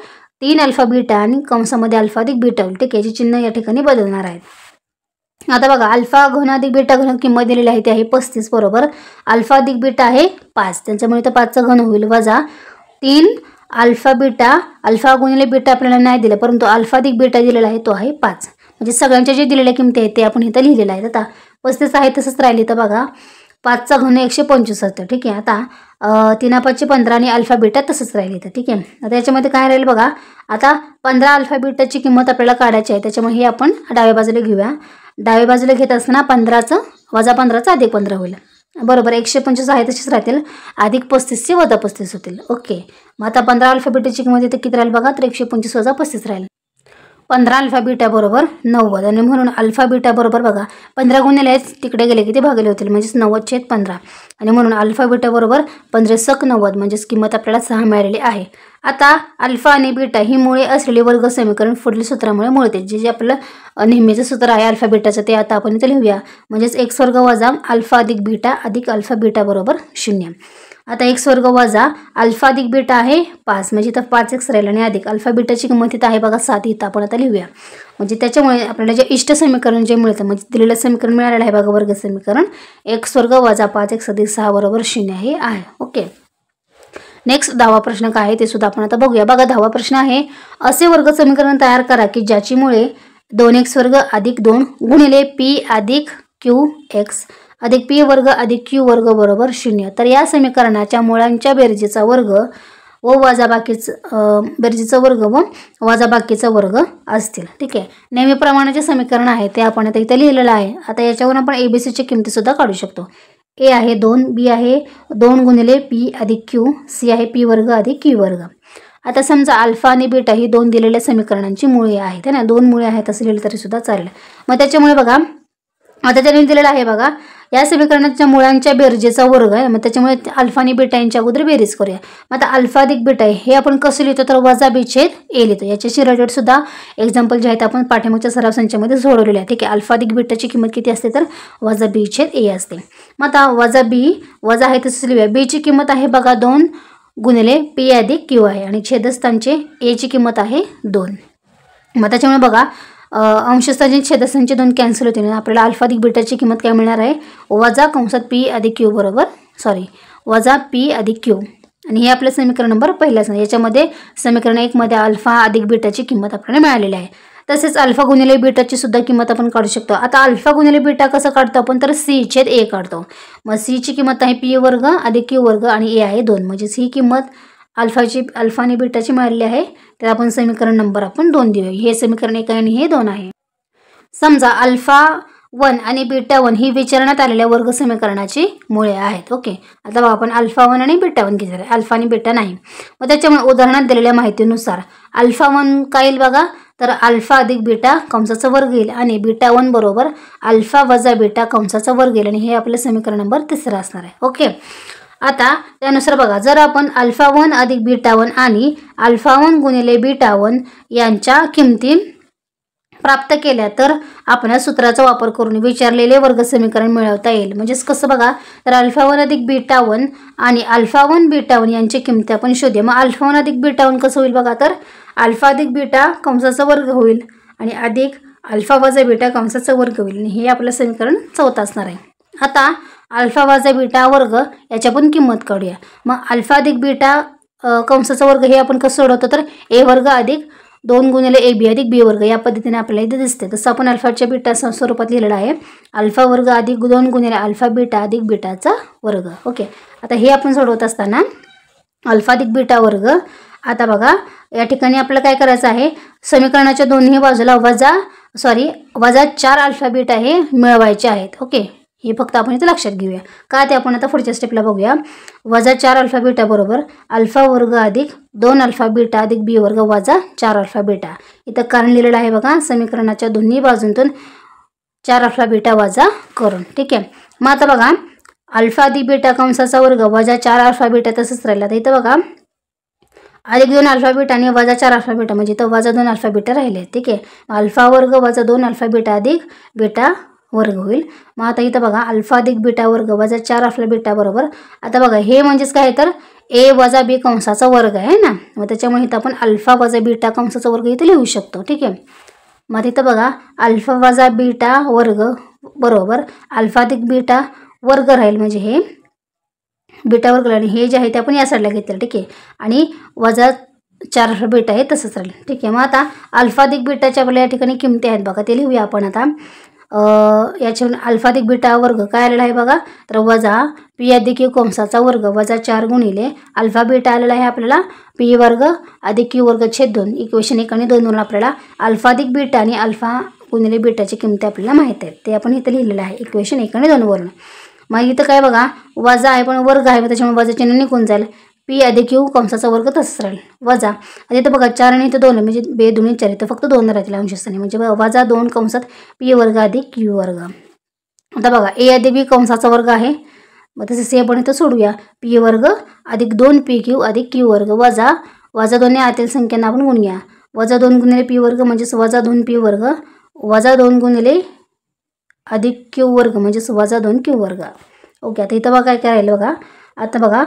3 अल्फा बीटा आणि कंसामध्ये अल्फा अधिक बीटा होईल. ठीक आहे, याची चिन्ह या ठिकाणी बदलणार आहेत. आता बघा, अल्फा घन अधिक बीटा घन किंमत दिलेली आहे ती आहे 35 बरोबर अल्फा अधिक बीटा आहे 5, त्याच्यामुळे तर 5चा घन होईल वजा 3 अल्फा बीटा. अल्फा गुणिले बीटा आपल्याला नाही दिलं, परंतु अल्फा अधिक बीटा दिलेला आहे तो आहे 5. म्हणजे सगळ्यांच्या जे दिलेल्या किमती आहेत ते आपण इथं लिहिलेलं आहे. आता 35 आहे तसंच राहिली तर बघा 5चा घन 125 असतं. ठीक आहे, आता 3 5 15 आणि अल्फा बीटा तसंच राहिली तर. ठीक आहे, आता याच्यामध्ये काय राहील बघा, आता 15 अल्फा बीटाची किंमत आपल्याला काढायची आहे, त्याच्यामुळे हे आपण डाव्या बाजूला घेऊया. डाव्या बाजूला घेत असताना 15चं वजा 15चं अधिक 15 होईल बरोबर. 125 आहे तशीच राहतील, अधिक 35चे वजा 35 होतील. ओके, मग आता 15 अल्फा बीटाची किंमत इथे किती राहील बघा, तर 125 वजा 35 राहील. 15 अल्फा बीटा बरोबर 90 आणि म्हणून अल्फा बीटा बरोबर बघा 15 गुणिले आहेत तिकडे गेले किती भागले होतील, म्हणजेच 90/15 आणि म्हणून अल्फा बीटा बरोबर 15 सक 90 म्हणजेच किंमत आपल्याला 6 मिळालेली आहे. आता अल्फा आणि बीटा ही मुळे असलेले वर्ग समीकरण पुढील सूत्रामुळे मिळते. जे आपलं नेहमीचं सूत्र आहे अल्फा बीटाचं ते आता आपण इथे लिहूया, म्हणजेच x वर्ग वजा अल्फा अधिक बीटा अधिक अल्फा बीटा बरोबर 0. आता x वर्ग वजा अल्फा अधिक बीटा आहे 5, म्हणजे इथं 5x राहील आणि अधिक अल्फा बीटाची किंमत इथं आहे बघा 7, इथं आपण आता लिहूया. म्हणजे त्याच्यामुळे आपल्याला जे इष्ट समीकरण जे मिळतं, म्हणजे दिलेलं समीकरण मिळालेलं आहे बघा वर्ग समीकरण x वर्ग वजा 5x अधिक 6 बरोबर 0 हे आहे. ओके, नेक्स्ट 10वा प्रश्न काय आहे ते सुद्धा आपण आता बघूया. बघा 10वा प्रश्न आहे, असे वर्ग समीकरण तयार करा की ज्याची मुळे 2x वर्ग अधिक 2 गुणिले p अधिक qx अधिक p वर्ग अधिक q वर्ग बरोबर 0. तर या समीकरणाच्या मुळांच्या बेरजेचा वर्ग व बेरजेचा वर्ग व वजाबाकीचा वर्ग असतील. ठीक आहे, नेहमीप्रमाणे जे समीकरण आहे ते आपण आता इथे लिहिलेलं आहे. आता याच्यावरून आपण ABCची किमती सुद्धा काढू शकतो. A आहे 2, B आहे 2 गुणिले p अधिक q, C आहे p वर्ग अधिक q वर्ग. आता समजा अल्फा आणि बीटा ही 2 दिलेल्या समीकरणांची मुळे आहेत, है ना, 2 मुळे आहेत असं लिहिलं तरी सुद्धा चालेल. मग त्याच्यामुळे बघा आता त्यांनी दिलेलं आहे बघा या समीकरणाच्या मुळांच्या बेरजेचा वर्ग आहे, मग त्याच्यामुळे अल्फा आणि बीटा यांच्या अगोदर बेरीज करूया. मग आता अल्फा अधिक बीटा हे आपण कसं लिहितो तर वजा बी छेद ए लिहितो. याच्याशी रिलेटेड सुद्धा एक्झाम्पल जे आहेत आपण पाठीमागच्या सराव संचामध्ये सोडवलेले आहे. ठीक आहे, अल्फा अधिक बीटाची किंमत किती असते तर वजा बी छेद ए असते. मग आता वजा बी वजा आहे तसंच लिहूया. बीची किंमत आहे बघा 2 गुणिले पी अधिक क्यू आहे आणि छेदस्थानचे एची किंमत आहे 2. मग त्याच्यामुळे बघा अंशस्थानचे छेदस्थानचे 2 कॅन्सल होते. आपल्याला अल्फा अधिक बीटाची किंमत काय मिळणार आहे वजा कंसात पी अधिक क्यू वजा पी अधिक क्यू. आणि हे आपलं समीकरण नंबर पहिलाच नाही. याच्यामध्ये समीकरण 1 मध्ये अल्फा अधिक बीटाची किंमत आपल्याला मिळालेली आहे. तसेच अल्फा गुणिले बीटाची सुद्धा किंमत आपण काढू शकतो. आता अल्फा गुणिले बीटा कसं काढतो आपण तर सी छेद ए काढतो. मग सीची किंमत आहे पी वर्ग अधिक क्यू वर्ग आणि ए आहे 2. म्हणजेच ही किंमत अल्फा आणि बीटाची मिळालेली आहे. तर आपण समीकरण नंबर आपण 2 देऊया. हे समीकरण 1 आहे आणि हे 2 आहे. समजा अल्फा 1 आणि बीटा 1 ही विचारण्यात आलेल्या वर्ग समीकरणाची मुळे आहेत. ओके, आता बघा आपण अल्फा 1 आणि बीटा 1 घेतले, अल्फा आणि बीटा नाही. मग त्याच्यामुळे उदाहरणात दिलेल्या माहितीनुसार अल्फा 1 काय येईल बघा तर अल्फा अधिक बीटा कंसाचा वर्ग येईल आणि बीटा 1 बरोबर अल्फा वजा बीटा कंसाचा वर्ग येईल आणि हे आपलं समीकरण नंबर 3 असणार आहे. ओके, आता त्यानुसार बघा जर आपण अल्फा 1 अधिक बीटा 1 आणि अल्फा 1 गुणिले बीटा 1 यांच्या किमती प्राप्त केल्या तर आपण सूत्राचा वापर करून विचारलेले वर्ग समीकरण मिळवता येईल. म्हणजेच कसं बघा तर अल्फा 1 अधिक बीटा 1 आणि अल्फा 1 बीटा 1 यांची किमती आपण शोधूया. मग अल्फा 1 अधिक बीटा 1 कसं होईल बघा तर अल्फा अधिक बीटा कंसाचा वर्ग होईल आणि अधिक अल्फा वजा बीटा कंसाचा वर्ग होईल आणि हे आपलं समीकरण 4 असणार आहे. आता अल्फा वजा बीटा वर्ग याच्या पण किंमत काढूया. मग अल्फा अधिक बीटा कंसाचा वर्ग हे आपण कसं सोडवतो तर ए वर्ग अधिक 2 गुणिले ए बी अधिक बी वर्ग या पद्धतीने आपल्याला इथे दिसते. तसं आपण अल्फाच्या बीटा स्वरूपात लिहिलेलं आहे अल्फा वर्ग अधिक 2 गुणिले अल्फा बीटा अधिक बीटाचा वर्ग. ओके, आता हे आपण सोडवत असताना अल्फा अधिक बीटा वर्ग. आता बघा या ठिकाणी आपल्याला काय करायचं आहे समीकरणाच्या दोन्ही बाजूला वजा 4 अल्फा बीटा हे मिळवायचे आहेत. ओके, हे फक्त आपण इथे लक्षात घेऊया का ते आपण आता पुढच्या स्टेपला बघूया. वजा 4 अल्फा बीटा बरोबर अल्फा वर्ग अधिक 2 अल्फा बीटा अधिक बी वर्ग वजा 4 अल्फा बीटा. इथं कारण लिहिलेलं आहे बघा समीकरणाच्या दोन्ही बाजूंतून 4 अल्फा बीटा वजा करून. ठीक आहे, मग आता बघा अल्फा अधिक बीटा कंसाचा वर्ग वजा 4 अल्फा बीटा तसंच राहिला. तर इथं बघा अधिक 2 अल्फा बीटा आणि वजा 4 अल्फा बीटा म्हणजे इथं वजा 2 अल्फा बीटा राहिले. ठीक आहे, अल्फा वर्ग वजा 2 अल्फा बीटा अधिक बीटा वर्ग होईल. मग आता इथं बघा अल्फा अधिक बीटा वर्ग वजा 4 अल्फा बीटा बरोबर आता बघा हे म्हणजेच काय तर ए वजा बी कंसाचा वर्ग आहे ना. मग त्याच्यामुळे इथं आपण अल्फा वजा बीटा कंसाचा वर्ग इथं लिहू शकतो. ठीक आहे, मग इथं बघा अल्फा वजा बीटा वर्ग बरोबर अल्फा अधिक बीटा वर्ग राहील म्हणजे हे बीटा वर्ग आणि हे जे आहे ते आपण या साईडला घेतलं. ठीक आहे, आणि वजा 4 अल्फा बीटा आहे तसंच राहील. ठीक आहे, मग आता अल्फा अधिक बीटाच्या आपल्या या ठिकाणी किमती आहेत बघा ते लिहूया आपण. आता याच्या अल्फा अधिक बीटा वर्ग काय आलेला आहे बघा तर वजा पी अधिक क्यू कंसाचा वर्ग वजा 4 गुणिले अल्फा बीटा आलेला आहे आपल्याला पी वर्ग अधिक क्यू वर्ग छेद 2. इक्वेशन 1 आणि 2 वरून आपल्याला अल्फा अधिक बीटा आणि अल्फा गुणिले बीटाची किमती आपल्याला माहीत आहेत ते आपण इथं लिहिलेलं आहे इक्वेशन 1 आणि 2 वरून. मग इथं काय बघा वजा आहे पण वर्ग आहे त्याच्यामुळे वजा चिन्ह निघून जाईल. पी अधिक क्यू कंसाचा वर्ग तसंच राहील वजा. आता इथं बघा 4 आणि इथं 2 म्हणजे 2 दुनी 4 इथं फक्त 2 राहतील अंशस्थानी म्हणजे वजा 2 कंसात पी वर्ग अधिक क्यू वर्ग. आता बघा ए अधिक बी कंसाचा वर्ग आहे मग तसंच हे आपण इथं सोडूया पी वर्ग अधिक 2 पी क्यू अधिक क्यू वर्ग वजा 2 आतील संख्यांना आपण गुणूया. वजा 2 गुणिले पी वर्ग म्हणजेच वजा 2 पी वर्ग वजा 2 गुणिले अधिक क्यू वर्ग म्हणजेच वजा 2 क्यू वर्ग. ओके, आता इथं बघा काय राहिलं बघा. आता बघा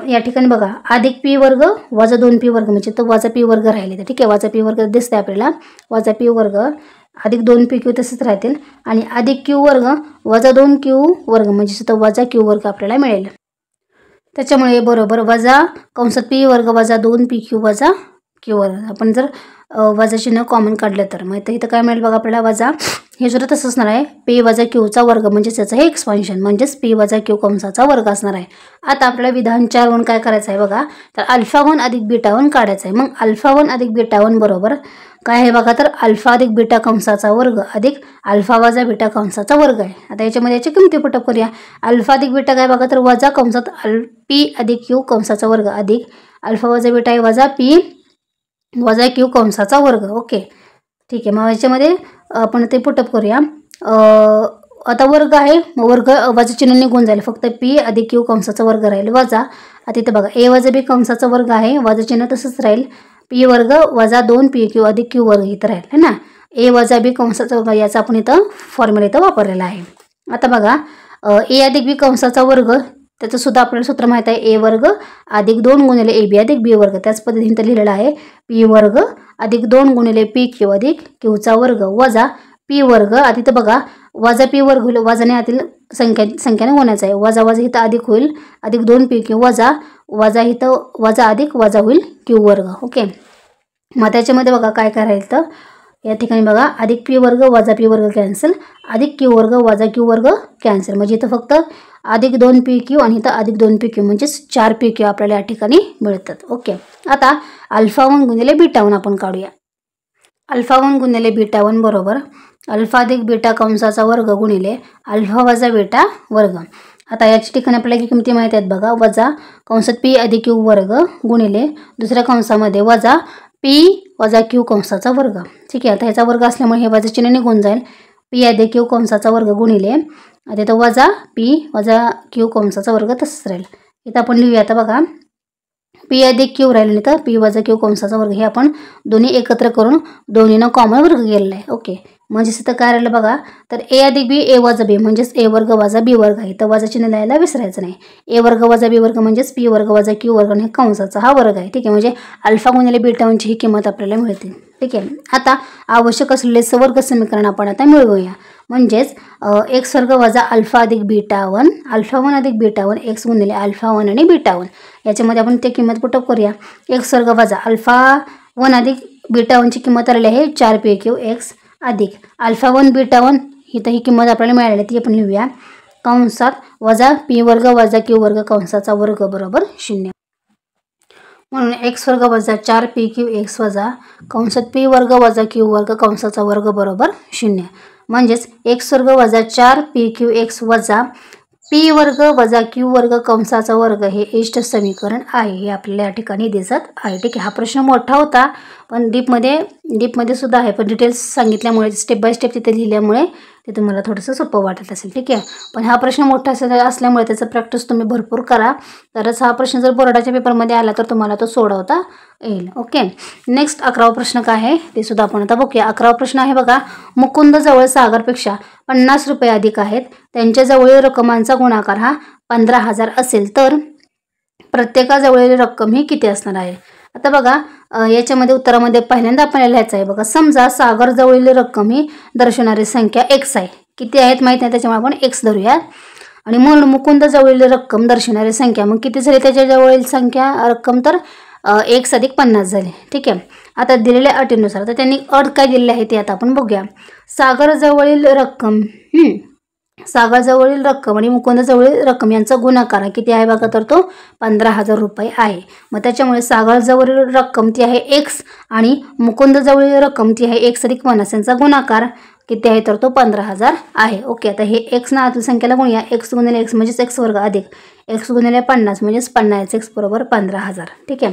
या ठिकाणी बघा अधिक पी वर्ग वजा 2 पी वर्ग म्हणजे तर वजा पी वर्ग राहिले. तर ठीक आहे, वजा पी वर्ग दिसतंय आपल्याला वजा पी वर्ग अधिक 2 पी क्यू तसंच राहतील आणि अधिक क्यू वर्ग वजा 2 क्यू वर्ग म्हणजे तर वजा क्यू वर्ग आपल्याला मिळेल. त्याच्यामुळे बरोबर वजा कंसात पी वर्ग वजा 2 पी क्यू वजा क्यू वर्ग. आपण जर वजा चिन्ह कॉमन काढलं तर मग इथं काय मिळेल बघा आपल्याला वजा हे सुद्धा तसं असणार आहे पी वजा क्यूचा वर्ग म्हणजेच त्याचं हे एक्सपान्शन म्हणजेच पी वजा क्यू कंसाचा वर्ग असणार आहे. आता आपल्याला विधान 4 वरून काय करायचं आहे बघा तर अल्फा 1 अधिक बीटा 1 काढायचं आहे. मग अल्फा 1 अधिक बीटा 1 बरोबर काय आहे बघा तर अल्फा अधिक बीटा कंसाचा वर्ग अधिक अल्फा वजा बीटा कंसाचा वर्ग आहे. आता याच्यामध्ये याची किमती पुटअप करूया. अल्फा अधिक बीटा काय बघा तर वजा कंसात पी अधिक क्यू कंसाचा वर्ग अधिक अल्फा वजा बीटा आहे वजा पी वजा क्यू कंसाचा वर्ग. ओके, ठीक आहे, मग याच्यामध्ये आपण ते पुटअप करूया. आता वर्ग आहे, मग वर्ग वजा चिन्ह निघून जाईल, फक्त पी अधिक क्यू कंसाचा वर्ग राहील वजा. आता इथे बघा ए वजा बी कंसाचा वर्ग आहे, वजा चिन्ह तसंच राहील, पी वर्ग वजा 2pq अधिक क्यू वर्ग इथं राहील है ना. ए वजा बी कंसाचा वर्ग याचा आपण इथं फॉर्म्युला इथं वापरलेला आहे. आता बघा ए अधिक बी कंसाचा वर्ग त्याचं सुद्धा आपल्याला सूत्र माहीत आहे, ए वर्ग अधिक 2 गुणिले ए बी अधिक बी वर्ग. त्याच पद्धतीने लिहिलेलं आहे पी वर्ग अधिक 2 गुणिले पी क्यू अधिक क्यूचा वर्ग वजा पी वर्ग. आधी तर बघा वजा पी वर्ग होईल, वजाने आतील संख्याने गुणायचं आहे, वजा वजा इथं अधिक होईल, अधिक 2pq वजा वजा इथं वजा अधिक वजा होईल क्यू वर्ग. ओके, मग त्याच्यामध्ये बघा काय करायचं तर या ठिकाणी बघा अधिक पी वर्ग वजा पी वर्ग कॅन्सल, अधिक क्यू वर्ग वजा क्यू वर्ग कॅन्सल, म्हणजे इथं फक्त अधिक 2pq आणि इथं अधिक 2pq म्हणजेच 4pq आपल्याला या ठिकाणी मिळतात. ओके, आता अल्फा 1 गुणिले बीटा 1 आपण काढूया. अल्फा 1 गुणिले बीटा 1 बरोबर अल्फा अधिक बीटा कंसाचा वर्ग गुणिले अल्फा वजा बीटा वर्ग. आता याची ठिकाणी आपल्याला किमती माहिती आहेत बघा, वजा कंसात पी अधिक क्यू वर्ग गुणिले दुसऱ्या कंसामध्ये वजा पी वजा क्यू कंसाचा वर्ग. ठीक आहे, आता ह्याचा वर्ग असल्यामुळे हे वजा चिन्ह निघून जाईल, पी अधिक क्यू कंसाचा वर्ग गुणिले आता इथं वजा पी वजा क्यू कंसाचा वर्ग तसंच राहील. इथं आपण लिहूया आता बघा पी अधिक क्यू राहिलं नाही तर पी वजा क्यू कंसाचा वर्ग, हे आपण दोन्ही एकत्र करून दोन्हीनं कॉमन वर्ग केलेला आहे. ओके, म्हणजेच इथं काय राहिलं बघा तर ए अधिक बी ए वजा बी म्हणजेच ए वर्ग वजा बी वर्ग आहे, तर वजा चिन्ह लिहायला विसरायचं नाही. ए वर्ग वजा बी वर्ग म्हणजेच पी वर्ग वजा क्यू वर्ग आणि कंसाचा हा वर्ग आहे. ठीक आहे, म्हणजे अल्फा गुणिले बीटा 1ची ही किंमत आपल्याला मिळते. ठीक आहे, आता आवश्यक असलेले सवर्ग समीकरण आपण आता मिळवूया. म्हणजेच एक्स वर्ग वजा अल्फा अधिक बीटा 1 अल्फा 1 अधिक बीटा 1 एक्स गुणिले अल्फा 1 आणि बीटा 1. याच्यामध्ये आपण ते किंमत पुटअप करूया. एक्स वर्ग वजा अल्फा 1 अधिक बीटा 1ची किंमत आलेली आहे 4pq एक्स अधिक अल्फा 1 बीटा 1 इथं ही किंमत आपल्याला मिळाली आहे ती आपण लिहूया कंसात वजा पी वर्ग वजा क्यू वर्ग कंसाचा वर्ग बरोबर 0. म्हणून एक्स वर्ग वजा 4pq एक्स वजा कंसात पी वर्ग वजा क्यू वर्ग कंसाचा वर्ग बरोबर 0. म्हणजेच एक्स वर्ग वजा 4pq एक्स वजा पी वर्ग वजा क्यू वर्ग कंसाचा वर्ग हे इष्ट समीकरण आहे, हे आपल्याला या ठिकाणी दिसत आहे. ठीक आहे, हा प्रश्न मोठा होता पण डीपमध्ये सुद्धा आहे, पण डिटेल्स सांगितल्यामुळे स्टेप बाय स्टेप तिथे लिहिल्यामुळे ते तुम्हाला थोडंसं सोपं वाटत असेल. ठीक आहे, पण हा प्रश्न मोठा असल्यामुळे त्याचं प्रॅक्टिस तुम्ही भरपूर करा, तरच हा प्रश्न जर बोर्डाच्या पेपरमध्ये आला तर तुम्हाला तो सोडवता येईल. ओके, नेक्स्ट 11वा प्रश्न काय आहे ते सुद्धा आपण आता बघूया. 11वा प्रश्न आहे बघा, मुकुंद जवळ सागरपेक्षा 50 रुपये अधिक आहेत, त्यांच्याजवळील रकमांचा गुणाकार हा 15,000 असेल तर प्रत्येकाजवळील रक्कम ही किती असणार आहे. आता बघा याच्यामध्ये उत्तरामध्ये पहिल्यांदा आपल्याला लिहायचं आहे बघा, समजा सागरजवळील रक्कम ही दर्शवणारी संख्या x आहे, किती आहेत माहीत नाही त्याच्यामुळे आपण x धरूया, आणि म्हणून मुकुंद जवळील रक्कम दर्शवणारी संख्या मग किती झाली त्याच्या जवळील संख्या रक्कम तर x अधिक 50 झाली. ठीक आहे, आता दिलेल्या अटीनुसार तर त्यांनी अट काय दिलेली आहे ते आता आपण बघूया. सागरजवळील रक्कम आणि मुकुंदजवळील रक्कम यांचा गुणाकार किती आहे बघा, तर तो 15,000 रुपये आहे. मग त्याच्यामुळे सागरजवळील रक्कम ती आहे x आणि मुकुंदजवळील रक्कम ती आहे x अधिक 50, यांचा गुणाकार किती आहे तर तो 15,000 आहे. ओके, आता हे x ना आतील संख्याला गुणूया, x गुणिले x म्हणजेच x वर्ग अधिक x गुणिले 50 म्हणजेच 50x बरोबर 15,000. ठीक आहे,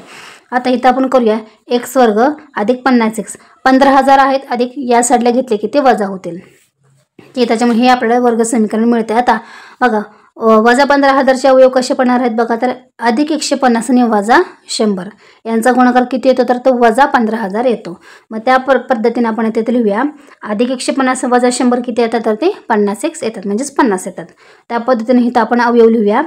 आता इथं आपण करूया x वर्ग अधिक 50x 15,000 आहेत अधिक या साईडला घेतले की ते वजा होतील. की त्याच्यामुळे हे आपल्याला वर्ग समीकरण मिळते. आता बघा वजा 15,000चे अवयव कसे पडणार आहेत बघा, तर अधिक 150 आणि वजा 100 यांचा गुणाकार किती येतो तर तो वजा 15,000 येतो. मग त्या पद्धतीने आपण इथे लिहूया अधिक 150 वजा 100 किती येतात तर ते 50x येतात म्हणजेच 50 येतात. त्या पद्धतीने इथं आपण अवयव लिहूया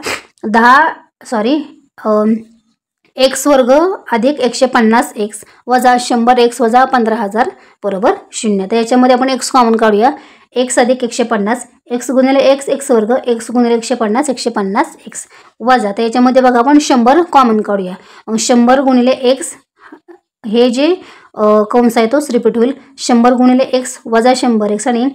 x वर्ग अधिक 150x वजा 100x वजा 15,000 बरोबर 0. तर याच्यामध्ये आपण x कॉमन काढूया, x अधिक 150 x गुणिले x वर्ग x गुणिले 150 150x वजा, तर याच्यामध्ये बघा आपण 100 कॉमन काढूया, मग 100 गुणिले x हे जे कंस आहे तोच रिपीट होईल, 100 गुणिले x वजा 100x आणि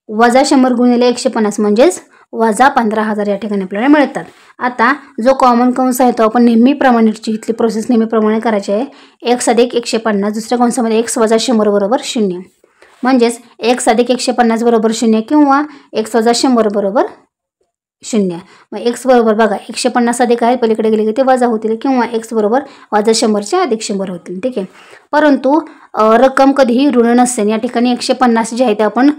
वजा 100 गुणिले 150 म्हणजेच वजा 15,000 या ठिकाणी आपल्याला मिळतात. आता जो कॉमन कंस आहे तो आपण नेहमीप्रमाणेची इथली प्रोसेस नेहमीप्रमाणे करायची आहे. x अधिक 150 दुसऱ्या कंसामध्ये x वजा 100 बरोबर 0 म्हणजेच x अधिक 150 बरोबर 0 किंवा x वजा 100 बरोबर 0. मग x बरोबर बघा 150 अधिक आहे पलीकडे गेले की ते वजा होतील किंवा x बरोबर वजा 100च्या अधिक 100 होतील. ठीक आहे, परंतु रक्कम कधीही ऋण नसेल. या ठिकाणी 150 जे आहे ते आपण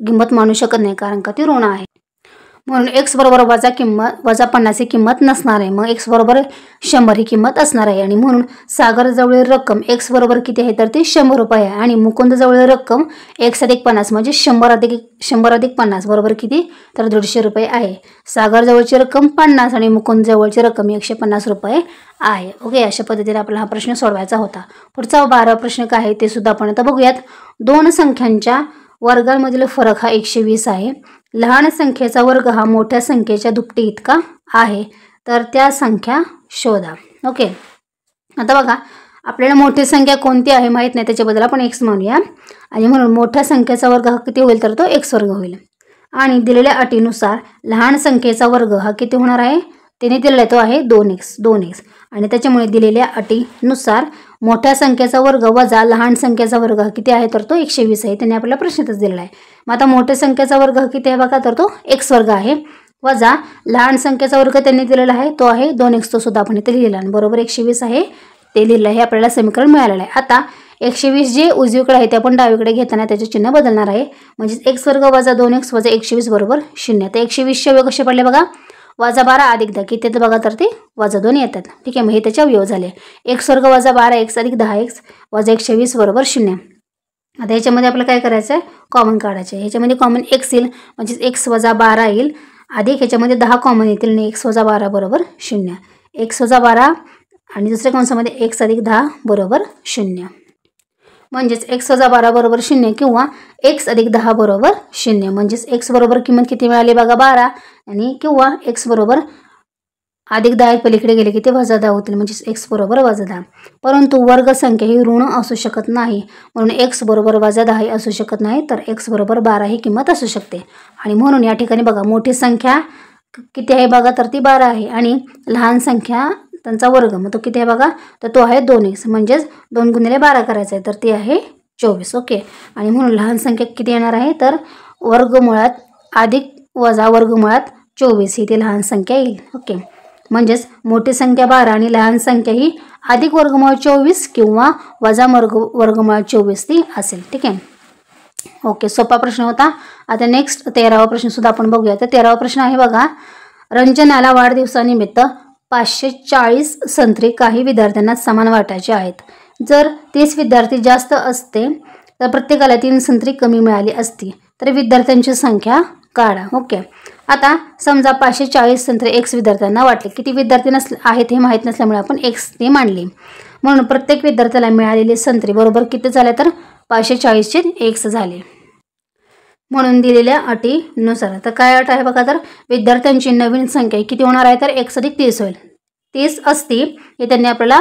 किंमत मानू शकत नाही कारण का ती ऋण आहे. म्हणून x बरोबर वजा 50 ही किंमत नसणार आहे. मग x बरोबर 100 ही किंमत असणार आहे. आणि म्हणून सागरजवळील रक्कम x बरोबर किती आहे तर ती 100 रुपये आहे. आणि मुकुंदजवळील रक्कम x अधिक 50 म्हणजे 100 अधिक 50 बरोबर किती तर 150 रुपये आहे. सागरजवळची रक्कम 50 आणि मुकुंदजवळची रक्कम 150 रुपये आहे. ओके, अशा पद्धतीने आपला हा प्रश्न सोडवायचा होता. पुढचा 12 प्रश्न काय आहे ते सुद्धा आपण आता बघूयात. दोन संख्यांच्या वर्गांमधील फरक हा 120 आहे. लहान संख्येचा वर्ग हा मोठ्या संख्येच्या दुपटी इतका आहे, तर त्या संख्या शोधा. ओके, आता बघा आपल्याला मोठी संख्या कोणती आहे माहीत नाही, त्याच्याबद्दल आपण x म्हणूया. आणि म्हणून मोठ्या संख्येचा वर्ग हा किती होईल तर तो x वर्ग होईल. आणि दिलेल्या अटीनुसार लहान संख्येचा वर्ग हा किती होणार आहे, त्याने दिलेला तो आहे 2x. आणि त्याच्यामुळे दिलेल्या अटीनुसार मोठ्या संख्येचा वर्ग वजा लहान संख्येचा वर्ग हा किती आहे तर तो 120 आहे. त्यांनी आपल्याला प्रश्नातच दिलेला आहे. मग आता मोठ्या संख्येचा वर्ग हा किती आहे बघा तर तो x वर्ग आहे, वजा लहान संख्येचा वर्ग त्यांनी दिलेला आहे तो आहे 2x. तो सुद्धा आपण इथे लिहिला आणि बरोबर 120 आहे ते लिहिलं आहे. आपल्याला समीकरण मिळालेलं आहे. आता 120 जे उजवीकडे आहे ते आपण डावीकडे घेताना त्याचे चिन्ह बदलणार आहे. म्हणजे x वर्ग वजा 2x वजा 120 बरोबर 0. तर 120चे अवयव कसे पडले बघा, वजा 12 अधिक 10 किती येतं बघा तर ते वजा 2 येतात. ठीक आहे, मग हे त्याचे अवयव झाले. x वर्ग वजा 12x अधिक 10x वजा 120 बरोबर 0. आता ह्याच्यामध्ये आपल्याला काय करायचं आहे, कॉमन काढायचं आहे. ह्याच्यामध्ये कॉमन x येईल म्हणजे x वजा 12 येईल अधिक ह्याच्यामध्ये 10 कॉमन येतील आणि x वजा 12 बरोबर 0. x वजा 12 आणि दुसऱ्या कंसामध्ये x अधिक 10 बरोबर 0. म्हणजेच x वजा 12 बरोबर 0 किंवा x अधिक 10 बरोबर 0. म्हणजेच x बरोबर किंमत किती मिळाली बघा 12 आणि किंवा x बरोबर अधिक 10 पलीकडे गेले की ते वजा 10 होतील. म्हणजेच x बरोबर वजा 10. परंतु वर्ग संख्या ही ऋण असू शकत नाही, म्हणून x बरोबर वजा 10 असू शकत नाही, तर x बरोबर 12 ही किंमत असू शकते. आणि म्हणून या ठिकाणी बघा मोठी संख्या किती आहे बघा तर ती 12 आहे आणि लहान संख्या त्यांचा वर्ग मग तो किती आहे बघा तर तो आहे 2x. म्हणजेच 2 गुणिले 12 करायचं आहे तर ते आहे 24. ओके, आणि म्हणून लहान संख्या किती येणार आहे तर वर्गमुळात अधिक वजा वर्गमुळात 24 ही ती लहान संख्या येईल. ओके, म्हणजेच मोठी संख्या 12 आणि लहान संख्या ही अधिक वर्गमुळात 24 किंवा वजा वर्गमुळात 24 ती असेल. ठीक आहे, ओके, सोपा प्रश्न होता. आता नेक्स्ट 13वा प्रश्न सुद्धा आपण बघूया. तर 13वा प्रश्न आहे बघा, रंजनाला वाढदिवसानिमित्त 540 संत्री काही विद्यार्थ्यांना समान वाटायचे आहेत. जर 30 विद्यार्थी जास्त असते तर प्रत्येकाला 3 संत्री कमी मिळाली असती, तर विद्यार्थ्यांची संख्या काढा. ओके, आता समजा 540 संत्री x विद्यार्थ्यांना वाटले. किती विद्यार्थी आहेत हे माहीत नसल्यामुळे आपण x ते मांडले. म्हणून प्रत्येक विद्यार्थ्याला मिळालेली संत्री बरोबर किती झाले तर 540चे x झाले. म्हणून दिलेल्या अटीनुसार तर काय अट आहे बघा तर विद्यार्थ्यांची नवीन संख्या किती होणार आहे तर x अधिक 30 होईल. 30 असती हे त्यांनी आपल्याला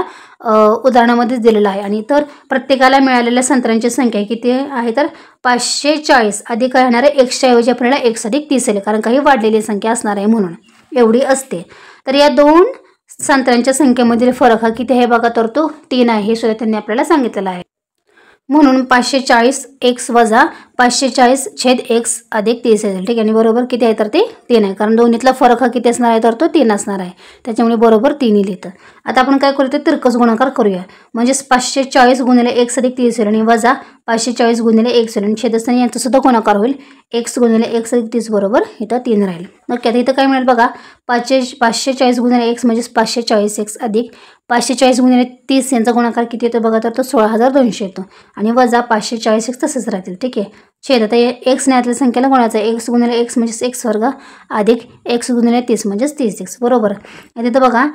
उदाहरणामध्येच दिलेलं आहे. आणि तर प्रत्येकाला मिळालेल्या संत्र्यांची संख्या किती आहे तर 540 अधिक राहणारे x ऐवजी आपल्याला x अधिक 30 येईल, कारण काही वाढलेली संख्या असणार आहे म्हणून एवढी असते. तर या दोन संत्र्यांच्या संख्येमधील फरक हा किती आहे बघा तर तो 3 आहे, हे सुद्धा त्यांनी आपल्याला सांगितलेलं आहे. म्हणून 540 x वजा 540 छेद x अधिक 30 येईल. ठीक आहे, आणि बरोबर किती आहे तर ते 3 आहे, कारण दोन्हीतला फरक हा किती असणार आहे तर तो 3 असणार आहे, त्याच्यामुळे बरोबर 3 लिहितं. आता आपण काय करूया तर तिरकस गुणाकार करूया. म्हणजेच 540 गुणिले x अधिक 30 होईल आणि वजा 540 गुणिले x होईल आणि छेदस्थानी यांचा सुद्धा गुणाकार होईल. x गुणिले x अधिक 30 बरोबर इथं 3 राहील. ओके, आता इथं काय मिळेल बघा 540 गुणिले x म्हणजेच 540x अधिक 540 गुणिले 30 यांचा गुणाकार किती येतो बघा तर तो 16,200 येतो आणि वजा 540x तसंच राहतील. ठीक आहे, छेद आता x ने यातल्या संख्येला गुणायचं आहे. x गुणिले x म्हणजेच x वर्ग अधिक x गुणिले 30 म्हणजेच 30x बरोबर. इथं बघा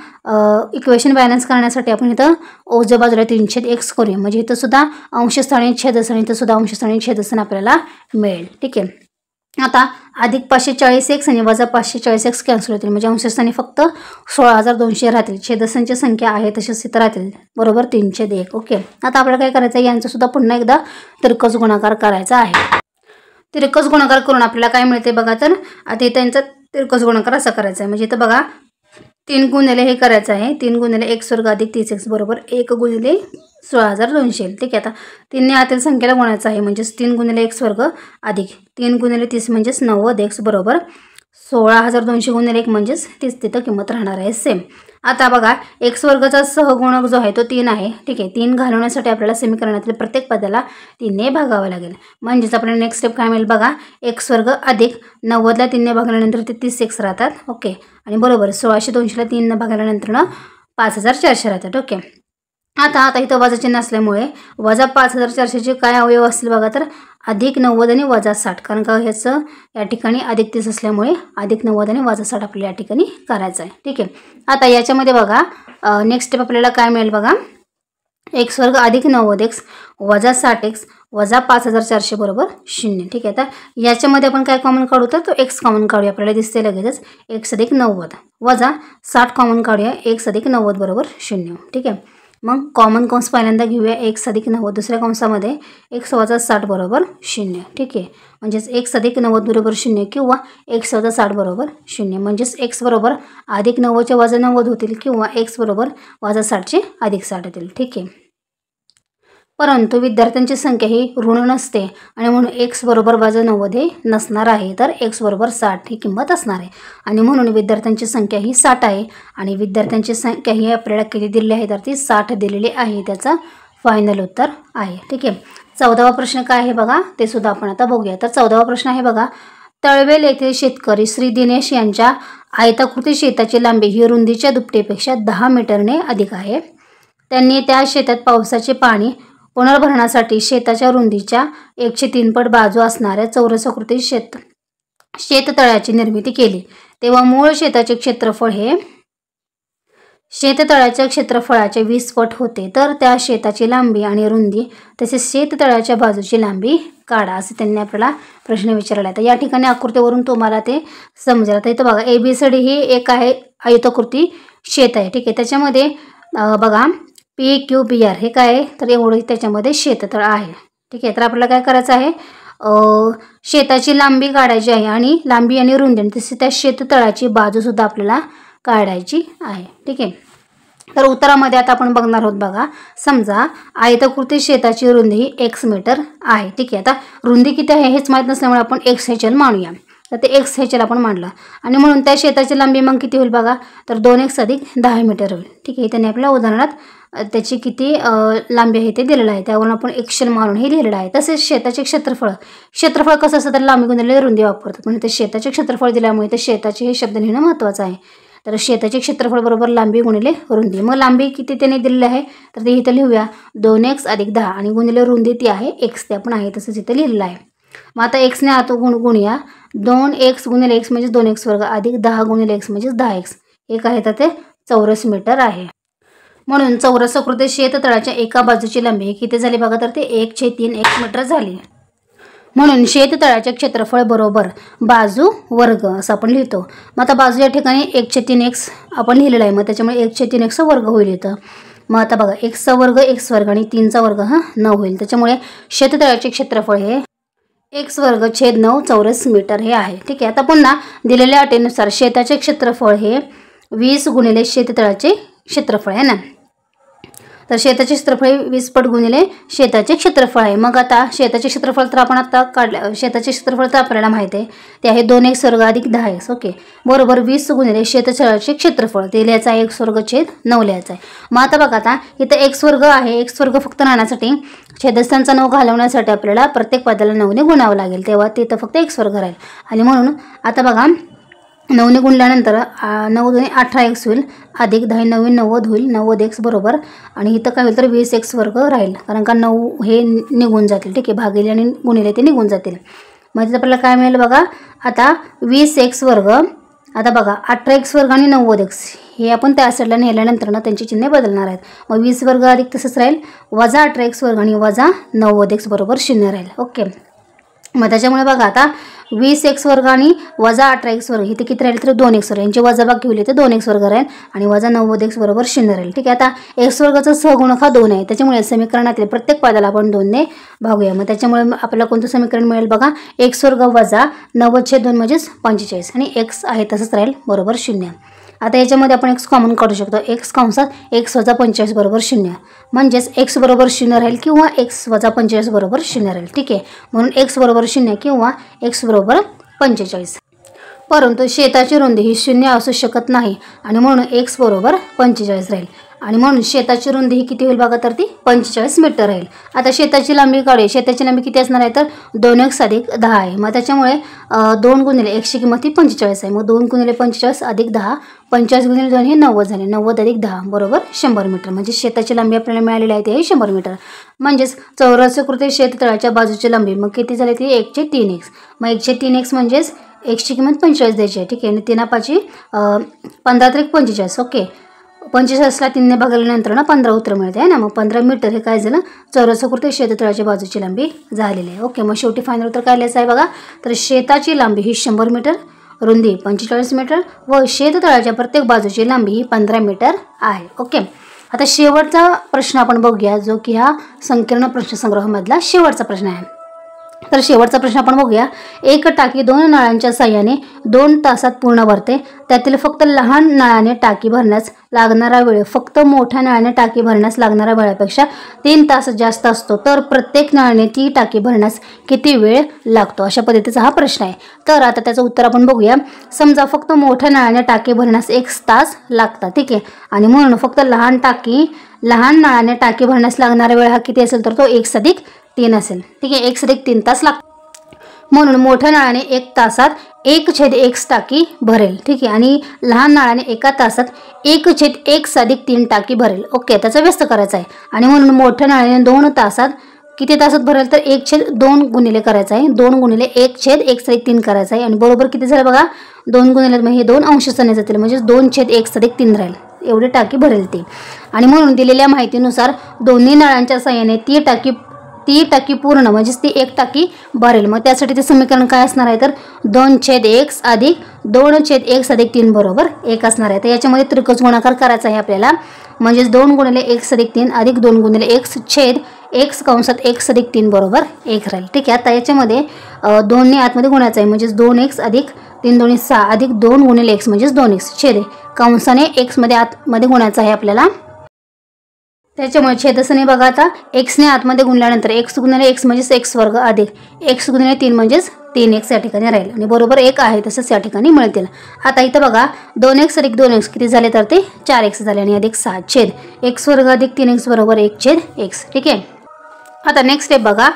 इक्वेशन बॅलन्स करण्यासाठी आपण इथं उजव्या बाजूला 3/x करूया. म्हणजे इथं सुद्धा अंशस्थानी छेदस्थानी इथं सुद्धा अंशस्थानी छेदस्थान आपल्याला मिळेल. ठीक आहे, आता अधिक 540x आणि वजा 540x कॅन्सल होतील, म्हणजे अंशस्थानी फक्त 16,200 राहतील. छेदस्थांची संख्या आहे तसेच इथं राहतील बरोबर 3/1. ओके, आता आपल्याला काय करायचं आहे यांचं सुद्धा पुन्हा एकदा तिरकस गुणाकार करायचा आहे. तिरकस गुणाकार करून आपल्याला काय मिळते बघा तर आता इथं यांचा तिरकस गुणाकार असा करायचा आहे. म्हणजे इथं बघा 3 गुणिले हे करायचं आहे 3 गुणिले x वर्ग अधिक 30x बरोबर 1 गुणिले 16,200. ठीक आहे, आता 3 ने आतील संख्येला गुणायचं आहे. म्हणजेच 3 गुणिले x वर्ग अधिक 3 गुणिले 30 म्हणजेच 90x बरोबर 16,200 गुणिले 1 म्हणजेच तीच तिथं किंमत राहणार आहे सेम. आता बघा x वर्गाचा सहगुणक जो आहे तो 3 आहे. ठीक आहे, 3 घालवण्यासाठी आपल्याला समीकरणातील प्रत्येक पदाला 3 ने भागावं लागेल. म्हणजेच आपल्याला नेक्स्ट स्टेप काय मिळेल बघा, x वर्ग अधिक 90ला 3 ने भागल्यानंतर ते 30x राहतात. ओके, आणि बरोबर 16,200ला 3 ने भागल्यानंतर 5,400 राहतात. ओके, आता इथं वजा चिन्ह असल्यामुळे वजा 5,400चे काय अवयव असतील बघा, तर अधिक 90 आणि वजा 60. कारण का ह्याचं या ठिकाणी अधिक 30 असल्यामुळे अधिक 90 आणि वजा 60 आपल्याला या ठिकाणी करायचं आहे. ठीक आहे, आता याच्यामध्ये बघा नेक्स्ट स्टेप आपल्याला काय मिळेल बघा, x वर्ग अधिक 90x वजा 60x वजा 5,400 बरोबर 0. ठीक आहे, आता याच्यामध्ये आपण काय कॉमन काढू, तर तो x कॉमन काढूया. आपल्याला दिसते लगेचच x अधिक 90 वजा 60 कॉमन काढूया, x अधिक 90 बरोबर 0. ठीक आहे, मग कॉमन कंस पहिल्यांदा घेऊया, x अधिक 90, दुसऱ्या कंसामध्ये x वजा 60 बरोबर 0. ठीक आहे, म्हणजेच x अधिक 90 बरोबर 0 किंवा x वजा 60 बरोबर 0. म्हणजेच x बरोबर अधिक 90चे वजा 90 होतील किंवा x बरोबर वजा 60चे अधिक 60 होतील. ठीक आहे, परंतु विद्यार्थ्यांची संख्या ही ऋण नसते आणि म्हणून x बरोबर वजा 90 हे नसणार आहे, तर x बरोबर 60 ही किंमत असणार आहे. आणि म्हणून विद्यार्थ्यांची संख्या ही 60 आहे आणि विद्यार्थ्यांची संख्या ही आपल्याला किती दिलेली आहे, तर ती 60 दिलेली आहे. त्याचा फायनल उत्तर आहे. ठीक आहे, 14वा प्रश्न काय आहे बघा, ते सुद्धा आपण आता बघूया. तर 14वा प्रश्न आहे बघा, तळवेल येथील शेतकरी श्री दिनेश यांच्या आयताकृती शेताची लांबी ही रुंदीच्या दुपटीपेक्षा 10 मीटरने अधिक आहे. त्यांनी त्या शेतात पावसाचे पाणी पुनर्भरणासाठी शेताच्या रुंदीच्या 103 पट बाजू असणाऱ्या चौरसाकृती शेततळ्याची निर्मिती केली. तेव्हा मूळ शेताचे क्षेत्रफळ हे शेततळ्याच्या क्षेत्रफळाचे 20 पट होते. तर त्या शेताची लांबी आणि रुंदी तसेच शेततळ्याच्या बाजूची लांबी काढा, असे त्यांनी आपल्याला प्रश्न विचारला. तर या ठिकाणी आकृतीवरून तुम्हाला ते समजेल. तर इथं बघा ABCD ही एक आहे आयताकृती शेत आहे. ठीक आहे, त्याच्यामध्ये बघा PQBR हे काय आहे, तर एवढं त्याच्यामध्ये शेततळ आहे. ठीक आहे, तर आपल्याला काय करायचं आहे, शेताची लांबी काढायची आहे आणि लांबी आणि रुंदी तसेच त्या शेततळाची बाजूसुद्धा आपल्याला काढायची आहे. ठीक आहे, तर उत्तरामध्ये आता आपण बघणार आहोत बघा, समजा आयताकृती शेताची रुंदी ही x मीटर आहे. ठीक आहे, आता रुंदी किती आहे हेच माहीत नसल्यामुळे आपण x हे चल मानूया. तर ते x हे चल आपण मांडलं आणि म्हणून त्या शेताची लांबी मग किती होईल बघा, तर 2x अधिक 10 मीटर होईल. ठीक आहे, त्यांनी आपल्या उदाहरणात त्याची किती लांबी आहे ते दिलेलं आहे, त्यावरून आपण एक्शन मारून हे लिहिलेलं आहे. तसेच शेताचे क्षेत्रफळ कसं असतं, तर लांबी गुणिले रुंदी वापरतात. म्हणजे ते शेताचे क्षेत्रफळ दिल्यामुळे ते शेताचे हे शब्द लिहिणं महत्त्वाचं आहे. तर शेताचे क्षेत्रफळ बरोबर लांबी गुणिले रुंदी. मग लांबी किती त्याने दिलेली आहे, तर ते इथं लिहूया 2x अधिक 10 आणि गुणिले रुंदी ती आहे x, ते आपण आहे तसंच इथं लिहिलेलं आहे. मग आता xने आत गुणूया, 2x गुणिले x म्हणजे 2x वर्ग अधिक 10 गुणिले x म्हणजे 10x. एक आहे तर ते चौरस मीटर आहे. म्हणून चौरसाकृती शेततळाच्या एका बाजूची लांबी किती झाली बघा, तर ते 1/3x मीटर झाली. म्हणून शेततळाचे क्षेत्रफळ बरोबर बाजू वर्ग असं आपण लिहितो. मग आता बाजू या ठिकाणी 1/3x आपण लिहिलेलं आहे, मग त्याच्यामुळे 1/3x वर्ग होईल इथं. मग आता बघा x वर्ग x वर्ग आणि 3चा वर्ग 9 होईल. त्याच्यामुळे शेततळाचे क्षेत्रफळ हे x वर्ग छेद 9 चौरस मीटर हे आहे. ठीक आहे, आता पुन्हा दिलेल्या अटीनुसार शेताचे क्षेत्रफळ हे 20 गुणिले शेततळाचे क्षेत्रफळ आहे ना, तर शेताचे क्षेत्रफळ 20 पट गुणिले शेताचे क्षेत्रफळ आहे. मग आता शेताचे क्षेत्रफळ तर आपण आता काढलं, शेताचे क्षेत्रफळ तर आपल्याला माहिती आहे ते आहे 2x वर्ग अधिक 10x. ओके, बरोबर 20 गुणिले शेततळाचे क्षेत्रफळ ते लिहायचं आहे x वर्ग छेद 9 लिहायचं आहे. मग आता बघा, आता इथं x वर्ग आहे, x वर्ग फक्त राहण्यासाठी छेदस्थानचा 9 घालवण्यासाठी आपल्याला प्रत्येक पदाला 9ने गुणावं लागेल, तेव्हा तिथं फक्त x वर्ग राहील. आणि म्हणून आता बघा 9ने गुणल्यानंतर 9 दुणे 18x होईल अधिक 10 9 90 होईल, 90x बरोबर. आणि इथं काय होईल तर 20x वर्ग राहील, कारण का 9 हे निघून जातील. ठीक आहे, भागिले आणि गुणिले ते निघून जातील. म्हणजे आपल्याला काय मिळेल बघा, आता 20x वर्ग, आता बघा 18x वर्ग आणि 90x हे आपण त्या साईडला नेल्यानंतर ना त्यांची चिन्हे बदलणार आहेत. मग 20 वर्ग अधिक तसंच राहील, वजा 18x वर्ग आणि वजा 90x बरोबर 0 राहील. ओके, मग त्याच्यामुळे बघा आता 20x वर्ग आणि वजा 18x वर्ग इथे किती राहील तर 2x वर्ग, यांची वजाबाकी होईल तर 2x वर्ग राहील आणि वजा 90x बरोबर 0 राहील. ठीक आहे, आता x वर्गाचा सहगुणक हा 2 आहे, त्याच्यामुळे समीकरणातील प्रत्येक पदाला आपण 2ने भागूया. मग त्याच्यामुळे आपल्याला कोणतं समीकरण मिळेल बघा, x वर्ग वजा 90/2 म्हणजेच 45 आणि x आहे तसंच राहील बरोबर 0. आता याच्यामध्ये आपण x कॉमन काढू शकतो, x कंसात x वजा 45 बरोबर 0, म्हणजेच x बरोबर 0 राहील किंवा x वजा 45 बरोबर 0 राहील. ठीक आहे, म्हणून x बरोबर 0 किंवा x बरोबर 45. परंतु शेताची रुंदी ही 0 असू शकत नाही आणि म्हणून x बरोबर 45 राहील आणि म्हणून शेताची रुंदी ही किती होईल बघा तर ती 45 मीटर राहील। आता शेताची लांबी काढूया। शेताची लांबी किती असणार आहे तर 2x + 10 आहे। मग त्याच्यामुळे 2 × x ची किंमत ही 45 आहे। मग 2 × 45 + 10 45 × 2 हे 90 झाले। 90 + 10 बरोबर 100 मीटर। म्हणजे शेताची लांबी आपल्याला मिळालेली आहे ती 100 मीटर। म्हणजेच चौरसाकृती शेततळाच्या बाजूची लांबी मग किती झाली ती 1/3x। मग 1/3x म्हणजेच x ची किंमत 45 द्यायची आहे। ठीक आहे। आणि 3 5 15 × 45 ओके। 45ला 3ने भागल्यानंतर ना 15 उत्तर मिळते आहे ना। मग 15 मीटर हे काय झालं चौरसाकृती शेततळाच्या बाजूची लांबी झालेली आहे। ओके। मग शेवटी फायनल उत्तर काय लिहायचं आहे बघा तर शेताची लांबी ही 100 मीटर, रुंदी 45 मीटर व शेततळाच्या प्रत्येक बाजूची लांबी ही 15 मीटर आहे। ओके। आता शेवटचा प्रश्न आपण बघूया जो की हा संकीर्ण प्रश्नसंग्रहामधला शेवटचा प्रश्न आहे। तर शेवटचा प्रश्न आपण बघूया। एक टाकी 2 नळांच्या साहाय्याने 2 तासात पूर्ण भरते। त्यातील फक्त लहान नळाने टाकी भरण्यास लागणारा वेळ फक्त मोठ्या नळाने टाकी भरण्यास लागणाऱ्या वेळापेक्षा 3 तास जास्त असतो तर प्रत्येक नळाने ती टाकी भरण्यास किती वेळ लागतो अशा पद्धतीचा हा प्रश्न आहे। तर आता त्याचं उत्तर आपण बघूया। समजा फक्त मोठ्या नळाने टाकी भरण्यास 1 तास लागतात। ठीक आहे। आणि म्हणून फक्त लहान नळाने टाकी भरण्यास लागणारा वेळ हा किती असेल तर तो 1 + 3 असेल। ठीक आहे। 1 + 3 तास लागतो। म्हणून मोठ्या नळाने 1 तासात 1/x टाकी भरेल। ठीक आहे। आणि लहान नळाने 1 तासात 1/x + 3 टाकी भरेल। ओके। त्याचा व्यस्त करायचा आहे। आणि म्हणून मोठ्या नळाने 2 तासात किती तासात भरेल तर 1/2 गुणिले करायचा आहे। 2 × 1/x + 3 करायचा आहे। आणि बरोबर किती झालं बघा 2 गुणिले मग हे 2 अंश स्थानी जातील म्हणजे 2/x + 3 राहील। एवढी टाकी भरेल ती। आणि म्हणून दिलेल्या माहितीनुसार दोन्ही नळांच्या साहाय्याने ती टाकी पूर्ण म्हणजे ती 1 टाकी भरेल। मग त्यासाठी ते समीकरण काय असणार आहे तर 2/x + 2/x + 3 बरोबर 1 असणार आहे। तर याच्यामध्ये त्रिकोण गुणाकार करायचा आहे आपल्याला म्हणजे 2 × 1 + 3 + 2 × x कंसात x + 3 बरोबर 1 राहील। ठीक आहे। आता याच्यामध्ये 2 ने आतमध्ये गुणायचं आहे म्हणजे 2x + 3 × 6 + 2 × x म्हणजे 2x छेद कंसाने x मध्ये आतमध्ये गुणायचं आहे आपल्याला। त्याच्यामुळे छेदस्थानी बघा आता x ने आतमध्ये गुणल्यानंतर x × x म्हणजेच x² + x × 3 म्हणजेच 3x या ठिकाणी राहील आणि बरोबर 1 आहे तसंच या ठिकाणी मिळतील। आता इथं बघा 2x + 2x किती झाले तर ते 4x झाले आणि अधिक 6 छेद x² + 3x बरोबर 1/x। ठीक आहे। आता नेक्स्ट स्टेप बघा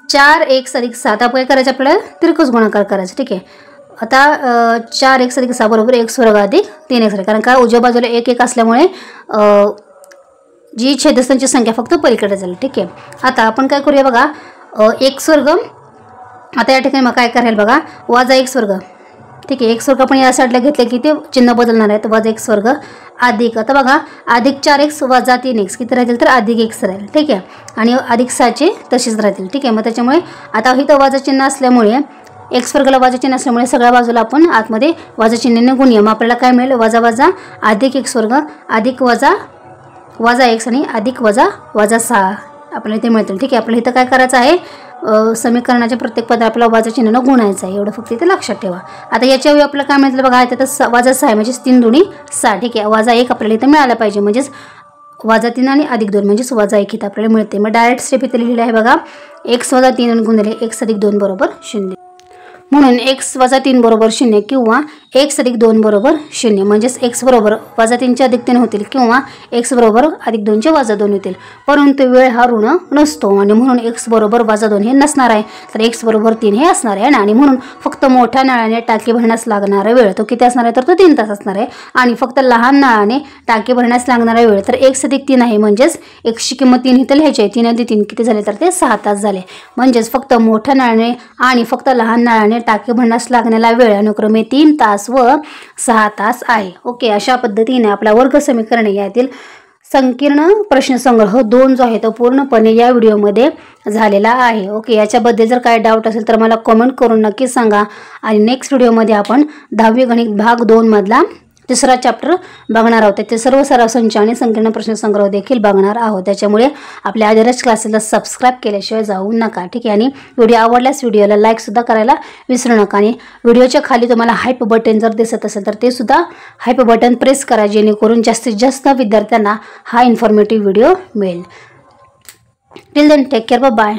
4x + 7 काय करायचं आपल्याला तिरकस गुणाकार करायचं। ठीक आहे। आता 4x + 6 बरोबर x² + 3x कारण का उजव्या बाजूला 1 1 असल्यामुळे जी छेदस्थांची संख्या फक्त पलीकडे जाईल। ठीक आहे। आता आपण काय करूया बघा x²। आता या ठिकाणी मग काय करायला बघा -x²। ठीक आहे। x² आपण या साईडला घेतलं की ते चिन्ह बदलणार आहे तर -x² अधिक आता बघा अधिक 4x - 3x किती राहतील तर +x राहील। ठीक आहे। आणि अधिक 6 तसेच राहतील। ठीक आहे। मग त्याच्यामुळे आता इथं वजा चिन्ह असल्यामुळे x² वजा चिन्ह असल्यामुळे सगळ्या बाजूला आपण आतमध्ये वजा चिन्हाने गुणूया। मग आपल्याला काय मिळेल वजा अधिक x² अधिक वजा x आणि अधिक वजा 6 आपल्याला इथे मिळतील। ठीक आहे। आपल्याला इथं काय करायचं आहे समीकरणाच्या प्रत्येक पदाला आपल्याला वजा चिन्हाने गुणायचं आहे एवढं फक्त इथे लक्षात ठेवा। आता याच्यावेळी आपल्याला काय मिळतं बघा इथं -6 म्हणजे 3 × 6। ठीक आहे। -1 आपल्याला इथं मिळाला पाहिजे म्हणजेच -3 आणि +2 म्हणजेच -1 इथं आपल्याला मिळते। मग डायरेक्ट स्टेप इथे लिहिलेलं आहे बघा x - 3 गुणिले x + 2 बरोबर 0 म्हणून x - 3 बरोबर 0 किंवा x + 2 बरोबर 0 म्हणजेच x बरोबर -3 चे +3 होतील किंवा x बरोबर +2 चे -2 होतील। परंतु वेळ हा ऋण नसतो आणि म्हणून x बरोबर -2 हे नसणार आहे तर x बरोबर 3 हे असणार आहे आणि म्हणून फक्त मोठ्या नळाने टाकी भरण्यास लागणारा वेळ तो किती असणार आहे तर तो 3 तास असणार आहे आणि फक्त लहान नळाने टाकी भरण्यास लागणारा वेळ तर x + 3 आहे म्हणजेच x ची किंमत 3 इथे लिहायची आहे। 3 + 3 किती झाले तर ते 6 तास झाले। म्हणजेच फक्त मोठ्या नळाने आणि फक्त लहान नळाने टाकी भरण्यास लागणारा वेळ अनुक्रमे 3 तास व 6 तास आहे। ओके। अशा पद्धतीने आपला वर्ग समीकरणे यातील संकीर्ण प्रश्नसंग्रह 2 जो आहे तो पूर्णपणे या व्हिडिओमध्ये झालेला आहे। ओके। याच्याबद्दल जर काय डाऊट असेल तर मला कमेंट करून नक्की सांगा आणि नेक्स्ट व्हिडिओमध्ये आपण 10वी गणित भाग 2 मधला 3रा चॅप्टर बघणार आहोत। ते सर्व सराव संच आणि संकीर्ण प्रश्नसंग्रह देखील बघणार आहोत। त्याच्यामुळे आपल्या आदर्श क्लासेसला सबस्क्राईब केल्याशिवाय जाऊ नका। ठीक आहे। आणि व्हिडिओ आवडल्यास व्हिडिओला लाईक सुद्धा करायला विसरू नका आणि व्हिडिओच्या खाली तुम्हाला हाईप बटन जर दिसत असेल तर ते सुद्धा हाईप बटन प्रेस करा जेणेकरून जास्तीत जास्त विद्यार्थ्यांना हा इन्फॉर्मेटिव्ह व्हिडिओ मिळेल। Till then take care bye.